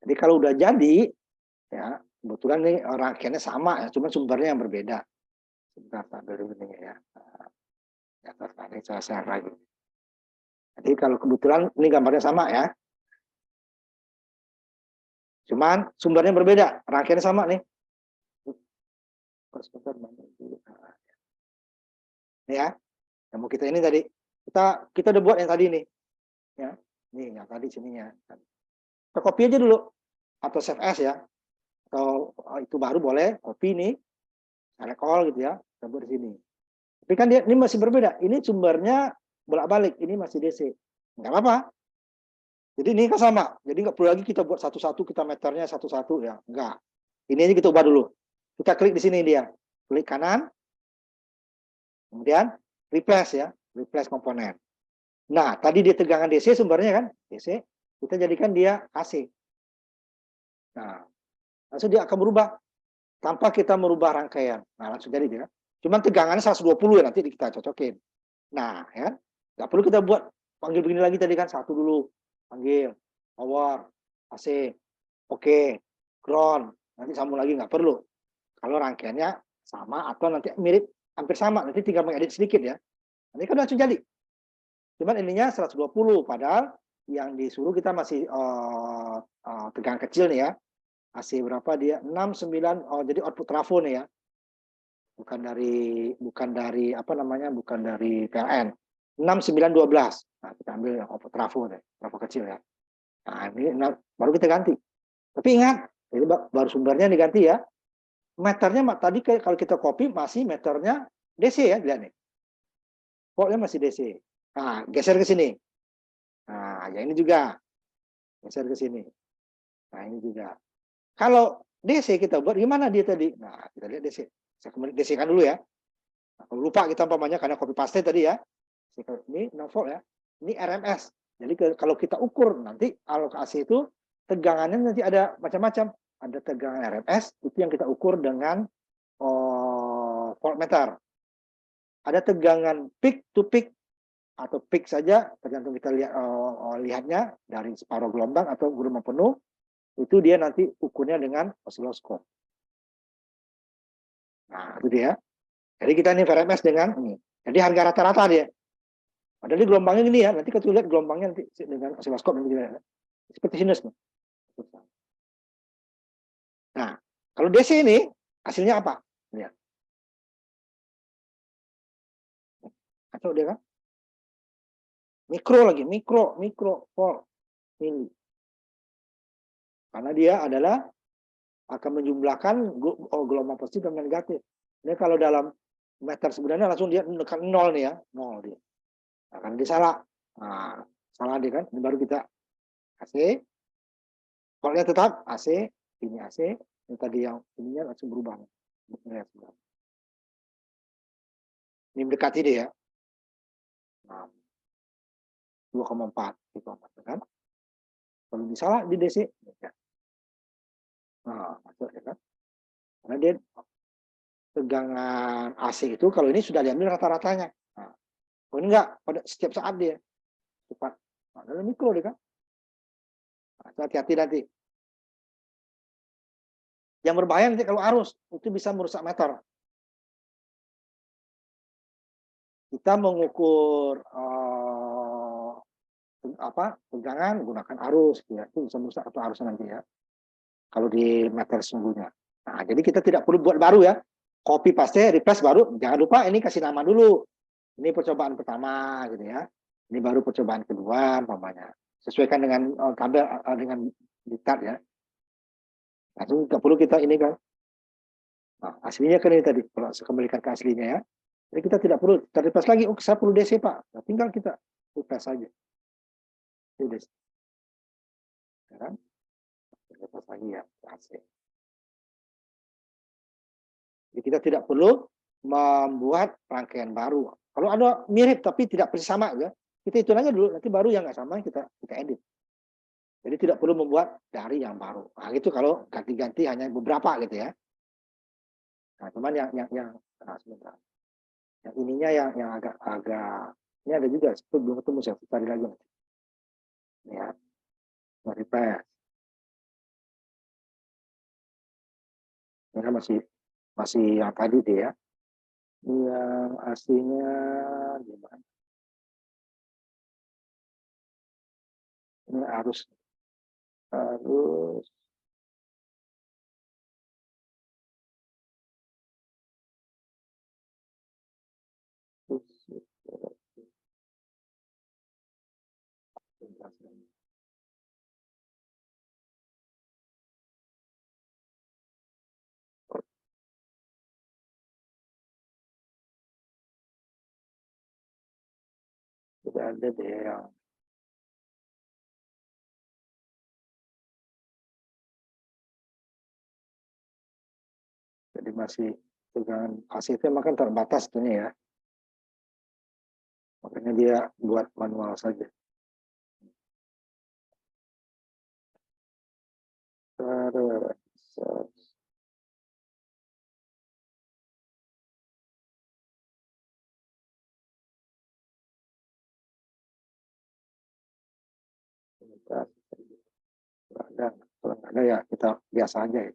[SPEAKER 1] Jadi kalau udah jadi, ya kebetulan nih rangkaiannya sama ya, cuma sumbernya yang berbeda. Sebentar, sambil dulu nih ya. Di atas tadi saya share lagi. Jadi kalau kebetulan ini gambarnya sama ya. Cuman sumbernya berbeda, rangkaiannya sama nih. Ini ya, yang mau kita ini tadi. Kita udah buat yang tadi nih. Ya, nih yang tadi sininya. Kita copy aja dulu. Atau save as ya. Atau itu baru boleh, copy nih. Select all gitu ya. Kita buat di sini. Tapi kan dia ini masih berbeda. Ini sumbernya bolak-balik, ini masih DC. Enggak apa-apa. Jadi ini kan sama. Jadi nggak perlu lagi kita buat satu-satu, kita meternya satu-satu ya. Enggak. Ini aja kita ubah dulu. Kita klik di sini dia. Klik kanan. Kemudian replace ya. Replace komponen. Nah, tadi dia tegangan DC sumbernya kan. DC. Kita jadikan dia AC. Nah, langsung dia akan berubah. Tanpa kita merubah rangkaian. Nah, langsung jadi dia. Cuman tegangannya 120 ya nanti kita cocokin. Nah, ya, nggak perlu kita buat panggil begini lagi tadi kan, satu dulu, panggil, power, AC, oke, ground, nanti sambung lagi nggak perlu. Kalau rangkaiannya sama atau nanti mirip, hampir sama, nanti tinggal mengedit sedikit ya. Nanti kan langsung jadi. Cuman ininya 120, padahal yang disuruh kita masih tegangan kecil nih ya. AC berapa dia? 6, 9, oh jadi output trafo nih ya. Bukan dari apa namanya? Bukan dari PLN. 6, 9, 12. Nah, kita ambil yang output trafo deh, trafo kecil ya. Nah, ini baru kita ganti. Tapi ingat, ini baru sumbernya diganti ya. Meternya tadi kalau kita copy masih meternya DC ya, lihat nih. Voltnya masih DC. Nah, geser ke sini. Nah, yang ini juga geser ke sini. Nah, ini juga. Kalau DC kita buat gimana dia tadi? Nah, kita lihat DC. Saya kembali DC-kan dulu ya. Nah, kalau lupa kita umpamanya karena copy paste tadi ya. Ini 6 volt ya. Ini RMS. Jadi kalau kita ukur nanti alokasi itu tegangannya nanti ada macam-macam. Ada tegangan RMS itu yang kita ukur dengan voltmeter. Ada tegangan peak to peak atau peak saja tergantung kita lihatnya dari separuh gelombang atau gelombang penuh, itu dia nanti ukurnya dengan osiloskop. Nah, itu dia. Jadi kita ini VRMS dengan ini. Jadi harga rata-rata dia. Padahal di gelombangnya gini ya, nanti kita lihat gelombangnya nanti dengan osiloskop nanti seperti sinus. Nah, kalau DC ini hasilnya apa? Lihat. Atau dia kan? Mikro volt ini. Karena dia adalah akan menjumlahkan gelombang positif dan negatif. Ini kalau dalam meter sebenarnya langsung dia menekan 0 nih ya, 0 dia. Nah, kan dia salah. Nah, salah dia kan. Ini baru kita AC. Voltnya tetap AC, ini AC. Ini tadi yang ininya langsung berubah. Ini mendekati dia ya. Nah, 2,4 gitu kan. Kalau misalnya di DC ya. Nah, masuk ya kan. Karena dia tegangan AC itu kalau ini sudah diambil rata-ratanya. Nah, kalau ini enggak pada setiap saat dia cepat. Nah, dalam mikro dia kan. Nah, hati-hati nanti. Yang berbahaya nanti kalau arus itu bisa merusak meter. Kita mengukur tegangan gunakan arus ya, itu bisa merusak atau arusnya nanti ya. Kalau di meter sungguhnya. Nah, jadi kita tidak perlu buat baru ya. Copy paste, replace baru. Jangan lupa ini kasih nama dulu. Ini percobaan pertama gitu ya. Ini baru percobaan kedua umpamanya. Sesuaikan dengan tabel dengan diktat ya. Langsung nggak perlu kita ini kan. Nah, aslinya kan ini tadi. Kalau saya kembalikan ke aslinya ya. Jadi kita tidak perlu kita replace lagi. Oh, saya perlu DC Pak. Nah, tinggal kita replace saja. Ini sekarang replace lagi ya AC. Jadi kita tidak perlu membuat rangkaian baru. Kalau ada mirip tapi tidak persis sama ya, kita hitung aja dulu. Nanti baru yang nggak sama kita edit. Jadi tidak perlu membuat dari yang baru. Nah, itu kalau ganti-ganti hanya beberapa gitu ya. Nah, cuman nah, sebentar. Yang ininya yang agak ini ada juga belum ketemu saya cari lagi. Ya, repair. Ini kan masih yang tadi deh ya. Yang aslinya gimana? Ini harus tidak ada deh yang jadi masih tegangan AC itu makan terbatas tentunya ya. Makanya dia buat manual saja. Terus ada. Kalau nggak ada ya kita biasa aja ya.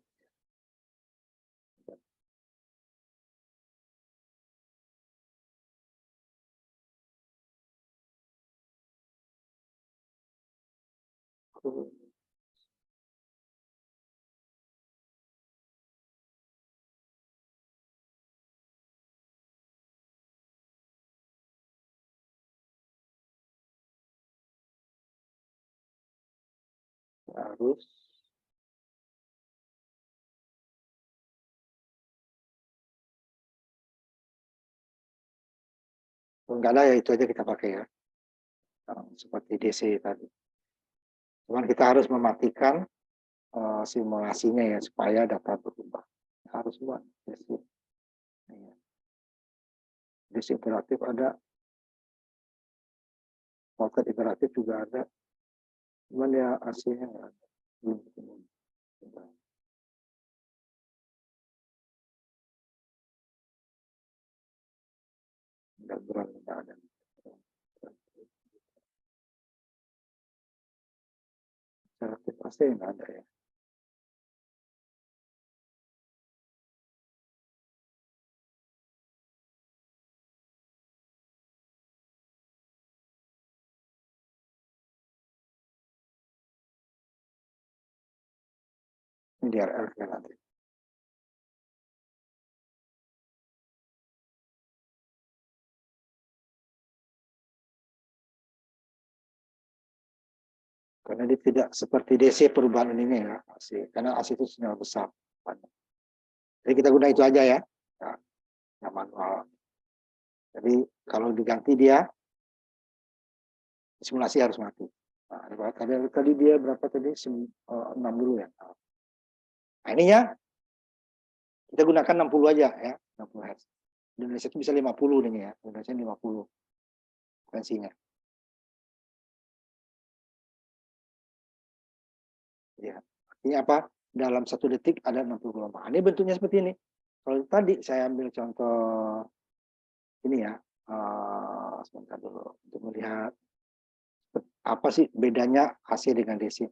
[SPEAKER 1] Harus kalau nggak ada ya itu aja kita pakai ya. Seperti DC tadi. Cuman kita harus mematikan simulasinya ya supaya data berubah. Harus buat DC. Ya. DC interaktif ada, Pocket interaktif juga ada. Cuman ya AC-nya nggak ada. Nggak ada. Interaktif pasti nggak ada ya. Ini DRL ya nanti. Karena dia tidak seperti DC perubahan ini ya, AC. Karena AC itu sinyal besar. Jadi kita guna itu aja ya, yang manual. Jadi kalau diganti dia, simulasi harus mati. Nah, tadi dia berapa tadi? 6 dulu ya. Nah, ininya kita gunakan 60 aja ya, 60 Hz. Di Indonesia itu bisa 50 ini ya, Indonesia 50 frekuensinya. Ya, artinya apa? Dalam 1 detik ada 60 gelombang. Ini bentuknya seperti ini. Kalau tadi saya ambil contoh ini ya, sebentar dulu untuk melihat apa sih bedanya AC dengan DC.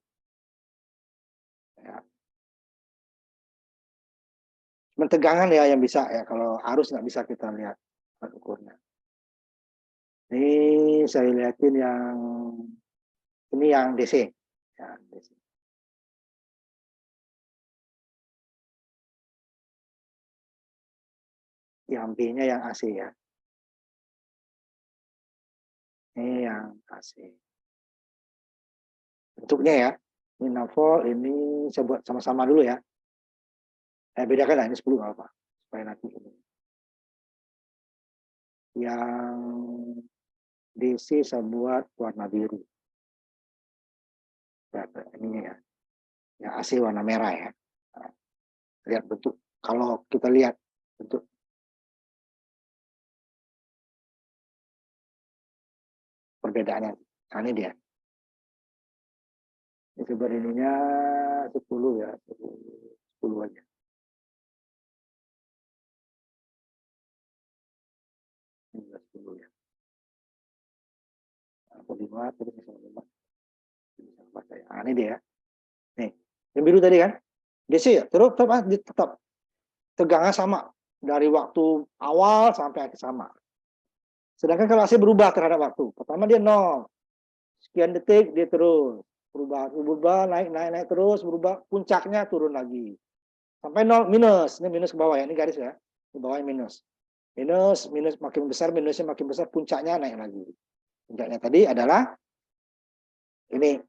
[SPEAKER 1] Ya. Tegangan ya yang bisa ya, kalau arus nggak bisa kita lihat ukurnya. Ini saya lihatin yang ini yang DC. Ya, DC. Yang B-nya yang AC ya. Ini yang AC. Bentuknya ya. Ini 6 volt, ini saya buat sama-sama dulu ya. Bedakan lah, ini 10 apa. Supaya nanti ini. Yang DC saya buat warna biru. Ini ya. Yang AC warna merah ya. Nah, lihat bentuk. Kalau kita lihat bentuk perbedaannya. Nah, ini dia. Ini sumber ininya 10 ya. 10 aja. Ini 10 ya. 5 terus bisa 5. Bisa baca ya. Nah, ini dia. Nih, yang biru tadi kan? DC ya, tetap tegangnya sama dari waktu awal sampai akhir sama. Sedangkan kalau AC berubah terhadap waktu. Pertama dia 0. Sekian detik dia terus berubah naik terus, berubah, puncaknya turun lagi. Sampai 0 minus. Ini minus ke bawah ya, ini garis ya. Di bawahnya minus. Minus makin besar, minusnya makin besar, puncaknya naik lagi. Puncaknya tadi adalah ini.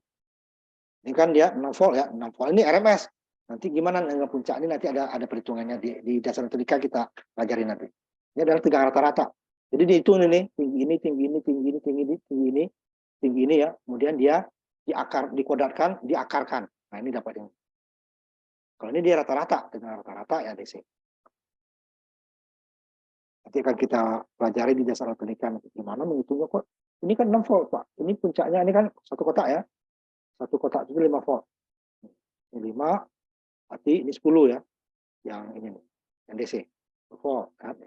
[SPEAKER 1] Ini kan dia 6 volt ya, 6 volt. Ini RMS. Nanti gimana dengan puncak ini nanti ada perhitungannya di dasar metodika kita pelajari nanti. Ini adalah tegangan rata-rata. Jadi dihitung ini tinggi ini, tinggi ini, tinggi ini, tinggi ini, tinggi ini, tinggi ini ya. Kemudian dia dikodatkan, diakarkan. Nah, ini dapat ini. Kalau ini dia rata-rata, tegangan rata-rata ya DC. Nanti akan kita pelajari di dasar metodika gimana menghitungnya kok. Ini kan 6 volt, Pak. Ini puncaknya ini kan satu kotak ya. Satu kotak itu 5 volt. Ini 5, berarti ini 10 ya. Yang ini nih, yang DC. Volt kan.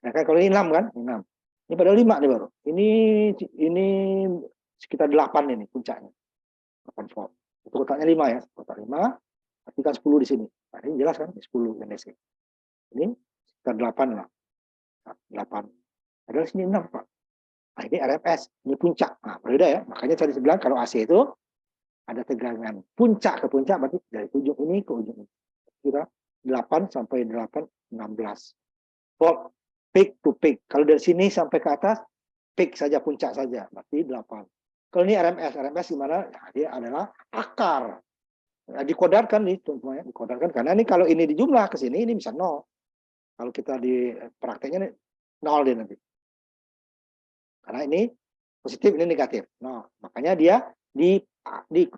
[SPEAKER 1] Nah, kalau ini 6 kan? 6. Ini padahal 5 nih baru. Ini sekitar 8 ini puncaknya. 8 volt. Itu kotaknya 5 ya, kotak 5, berarti kan 10 di sini. Nah, ini jelas kan, ini 10 yang DC. Ini sekitar 8 lah. 8. Padahal sini 6, Pak. Nah, ini RMS, ini puncak. Nah, berbeda ya. Makanya tadi saya bilang kalau AC itu ada tegangan puncak ke puncak, berarti dari ujung ini ke ujung ini. Kira 8 sampai 8, 16 volt, peak to peak. Kalau dari sini sampai ke atas, peak saja, puncak saja, berarti 8. Kalau ini RMS, RMS gimana? Nah, dia adalah akar. Nah, dikodarkan nih, teman-teman, dikodarkan karena ini kalau ini dijumlah ke sini, ini bisa 0. Kalau kita di prakteknya nih, 0 dia nanti. Karena ini positif, ini negatif. Nah, makanya dia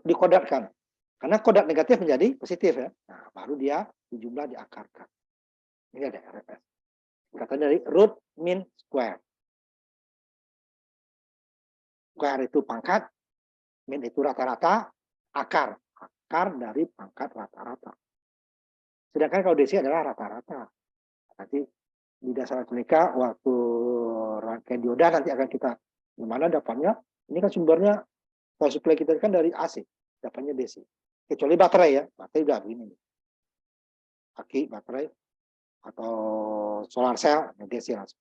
[SPEAKER 1] dikodarkan. Karena kodak negatif menjadi positif ya. Nah, baru dia dijumlah, diakarkan. Ini ada RMS. Kata dari root mean square. Square itu pangkat, mean itu rata-rata, akar. Akar dari pangkat rata-rata. Sedangkan kalau DC adalah rata-rata. Nanti di dasar elektronika waktu rangkaian dioda nanti akan kita gimana dapatnya. Ini kan sumbernya power supply kita kan dari AC, dapatnya DC. Kecuali baterai ya, baterai udah begini. Aki, baterai, atau solar cell, DC langsung.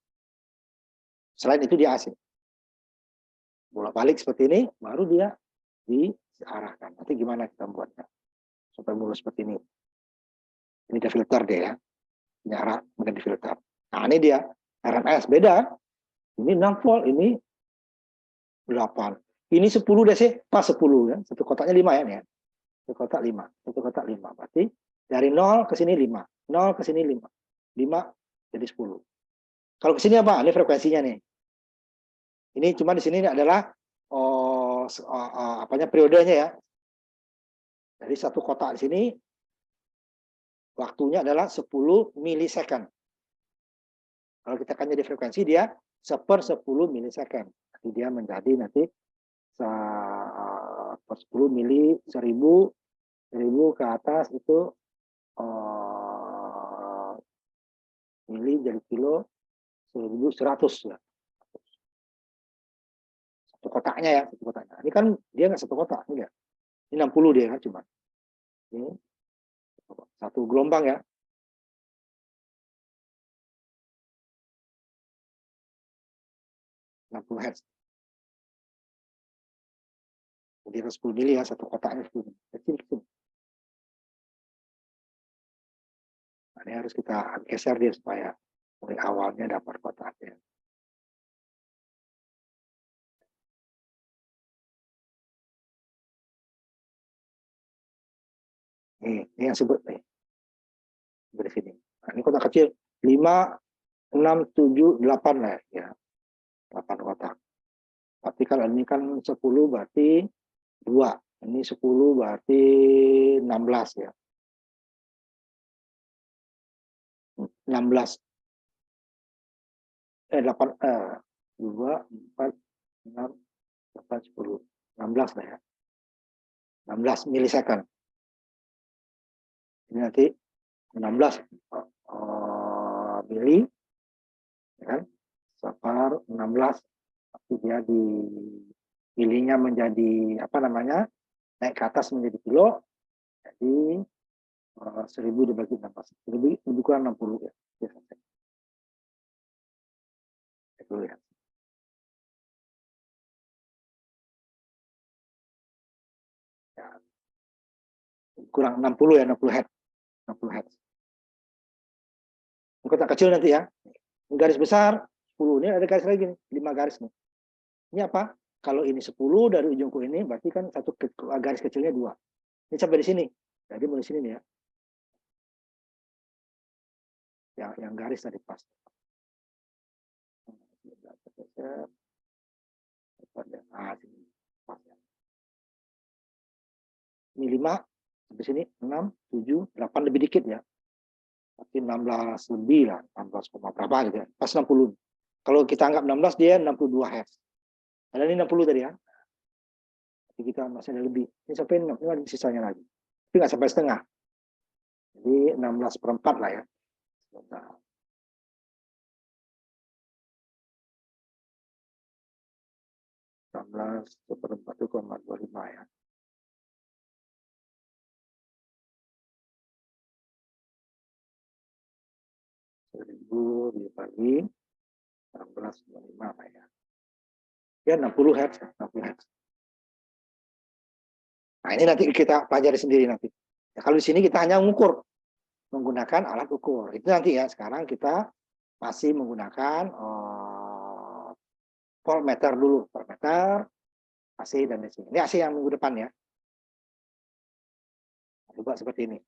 [SPEAKER 1] Selain itu dia AC. Bolak-balik seperti ini, baru dia diarahkan. Nanti gimana kita membuatnya supaya mulus seperti ini. Ini dia filter dia ya. Ini arah, kemudian di filter. Nah ini dia RMS beda. Ini 6 volt, ini 8. Ini 10 DC, pas 10 ya. Satu kotaknya 5 ya nih ya. Satu kotak 5, satu kotak 5. Berarti dari 0 ke sini 5, 0 ke sini 5. 5 jadi 10. Kalau ke sini apa? Ini frekuensinya nih. Ini cuma di sini adalah apanya periodenya ya. Jadi satu kotak di sini waktunya adalah 10 milisecond. Kalau kita akan jadi frekuensi dia 1/10 milisecond. Jadi dia menjadi nanti 10 mili 1000 ke atas itu mili jadi kilo 1100 ya. Satu kotaknya ya, satu kotaknya. Ini kan dia nggak satu kotak, enggak. Ini 60 dia kan cuma. Ini satu gelombang ya. Hz. Jadi 10 mili ya, satu kotaknya 10 mili. Kecil. Nah, ini harus kita geser dia supaya dari awalnya dapat kotaknya. Ini yang sebut nih. Di sini. Nah, ini kotak kecil 5, 6, 7, 8 lah ya. 8 kotak. Tapi kalau ini kan 10 berarti 2. Ini 10 berarti 16 ya. 16. 8 2 4 6 8 10. 16 lah ya. 16 milisecond. Ini nanti 16 mili ya kan? Separ 16 tapi dia di milinya menjadi apa namanya? Naik ke atas menjadi kilo. Jadi 1000 dibagi 16. Lebih kurang 60 ya. Itu ya. Kurang 60 ya, 60 Hz. 60 Hz. Ini kotak kecil nanti ya. Ini garis besar 10. Ini ada garis lagi nih, 5 garis nih. Ini apa? Kalau ini 10 dari ujung ke ini berarti kan satu garis kecilnya 2. Ini sampai di sini. Jadi mulai sini nih ya. Yang garis tadi pas. Nah, sini. Pas ya. Ini 5 sampai sini 6, 7, 8 lebih dikit ya. Tapi 16 lebih lah, 16, berapa gitu ya. Pas 60. Kalau kita anggap 16 dia 62 Hz. Ada ini 60 tadi ya. Jadi kita masih ada lebih. Ini sampai 6, ini ada sisanya lagi. Tapi nggak sampai setengah. Jadi 16/4 lah ya. Sebentar. 16/4 itu 0,25 ya. dibagi 16,5 Pak ya. Ya 60 Hz, 60 Hz. Nah, ini nanti kita pelajari sendiri nanti. Ya, kalau di sini kita hanya mengukur menggunakan alat ukur. Itu nanti ya. Sekarang kita masih menggunakan voltmeter dulu, voltmeter, AC dan DC. Ini AC yang minggu depan ya. Coba seperti ini.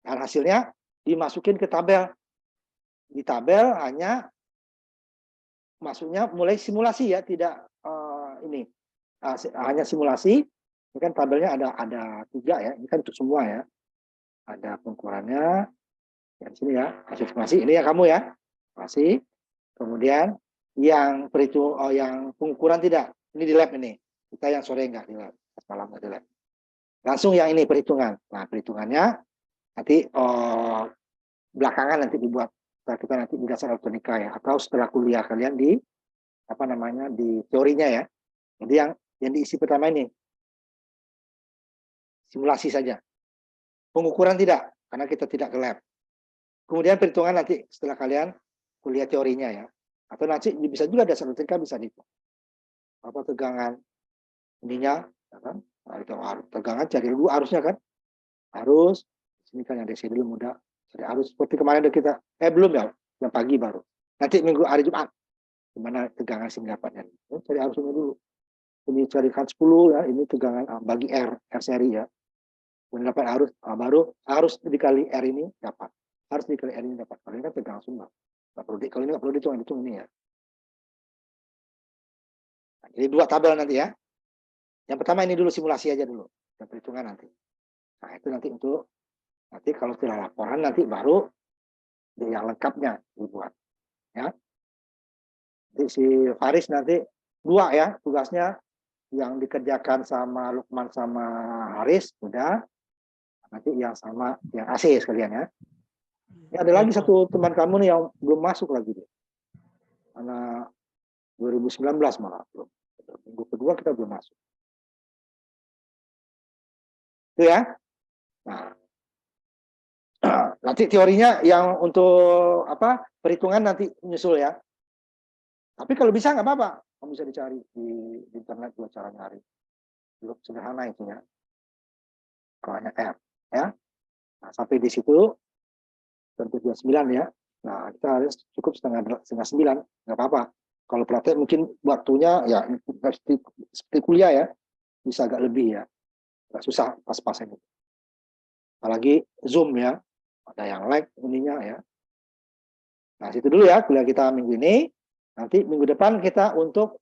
[SPEAKER 1] Dan hasilnya dimasukin ke tabel. Di tabel hanya masuknya mulai simulasi ya, tidak ini hanya simulasi. Ini kan tabelnya ada 3 ya. Ini kan untuk semua ya. Ada pengukurannya. Yang sini ya, hasil simulasi. Ini ya kamu ya, masih. Kemudian yang yang pengukuran tidak. Ini di lab ini. Kita yang sore enggak di lab, malam enggak di lab. Langsung yang ini perhitungan. Nah, perhitungannya nanti belakangan nanti dibuat. Kita nanti di dasar elektronika ya, atau setelah kuliah kalian di di teorinya ya. Jadi yang diisi pertama ini simulasi saja. Pengukuran tidak, karena kita tidak ke lab. Kemudian perhitungan nanti setelah kalian kuliah teorinya ya. Atau nanti bisa juga dasar elektronika bisa dihitung. Apa tegangan ininya, ya kan? Nah, itu tegangan cari dulu arusnya kan. Arus sini kan yang DC dulu mudah. Jadi arus seperti kemarin kita belum ya, yang pagi baru. Nanti minggu hari Jumat gimana tegangan sini dapatnya. Cari arusnya dulu. Ini carikan 10 ya, ini tegangan bagi R seri ya. Kemudian dapat arus, baru harus dikali R ini dapat. Harus dikali R ini dapat. Kalau ini kan tegangan sumber. Kalau ini nggak perlu dihitung ini ya. Nah, jadi 2 tabel nanti ya. Yang pertama ini dulu simulasi aja dulu. Dan perhitungan nanti. Nah itu nanti untuk nanti kalau setelah laporan nanti baru yang lengkapnya dibuat. Ya. Jadi si Faris nanti 2 ya tugasnya, yang dikerjakan sama Lukman sama Haris sudah. Nanti yang sama yang AC sekalian ya. Ini ada lagi satu teman kamu nih yang belum masuk lagi dia. Karena 2019 malah belum. Minggu kedua kita belum masuk. Itu ya. Nah, nanti teorinya yang untuk perhitungan nanti nyusul ya. Tapi kalau bisa nggak apa-apa, kamu bisa dicari di internet juga cara nyari. Sederhana itu ya. Kalau hanya R ya. Nah, sampai di situ tentu 9 ya. Nah, kita harus cukup setengah 9, nggak apa-apa. Kalau praktek mungkin waktunya ya seperti kuliah ya, bisa agak lebih ya. Nggak susah pas-pasan itu. Apalagi Zoom ya, ada yang lag ininya ya. Nah, situ dulu ya kuliah kita minggu ini. Nanti minggu depan kita untuk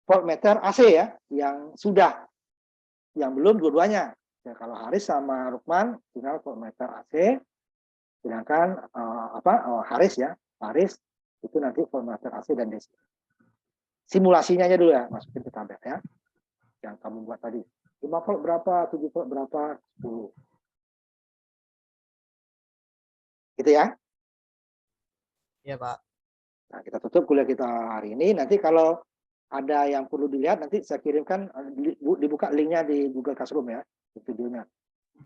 [SPEAKER 1] voltmeter AC ya, yang sudah, yang belum dua-duanya. Ya, kalau Haris sama Rukman tinggal voltmeter AC, sedangkan Haris ya, Haris itu nanti voltmeter AC dan DC. Simulasinya aja dulu ya, masukin ke tabel ya. Yang kamu buat tadi. 5 volt berapa, 7 volt berapa, 10. Gitu ya.
[SPEAKER 3] Iya, Pak.
[SPEAKER 1] Nah, kita tutup kuliah kita hari ini. Nanti kalau ada yang perlu dilihat, nanti saya kirimkan, dibuka linknya di Google Classroom ya, videonya.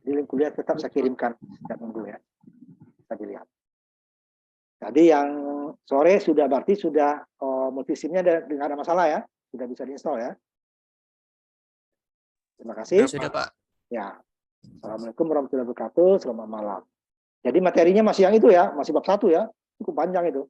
[SPEAKER 1] Di link kuliah tetap saya kirimkan setiap minggu ya. Bisa dilihat. Jadi yang sore sudah berarti sudah multisimnya tidak ada masalah ya, sudah bisa diinstal ya. Terima kasih.
[SPEAKER 3] Sudah, Pak.
[SPEAKER 1] Ya. Assalamualaikum warahmatullahi wabarakatuh. Selamat malam. Jadi materinya masih yang itu ya, masih bab 1 ya, cukup panjang itu.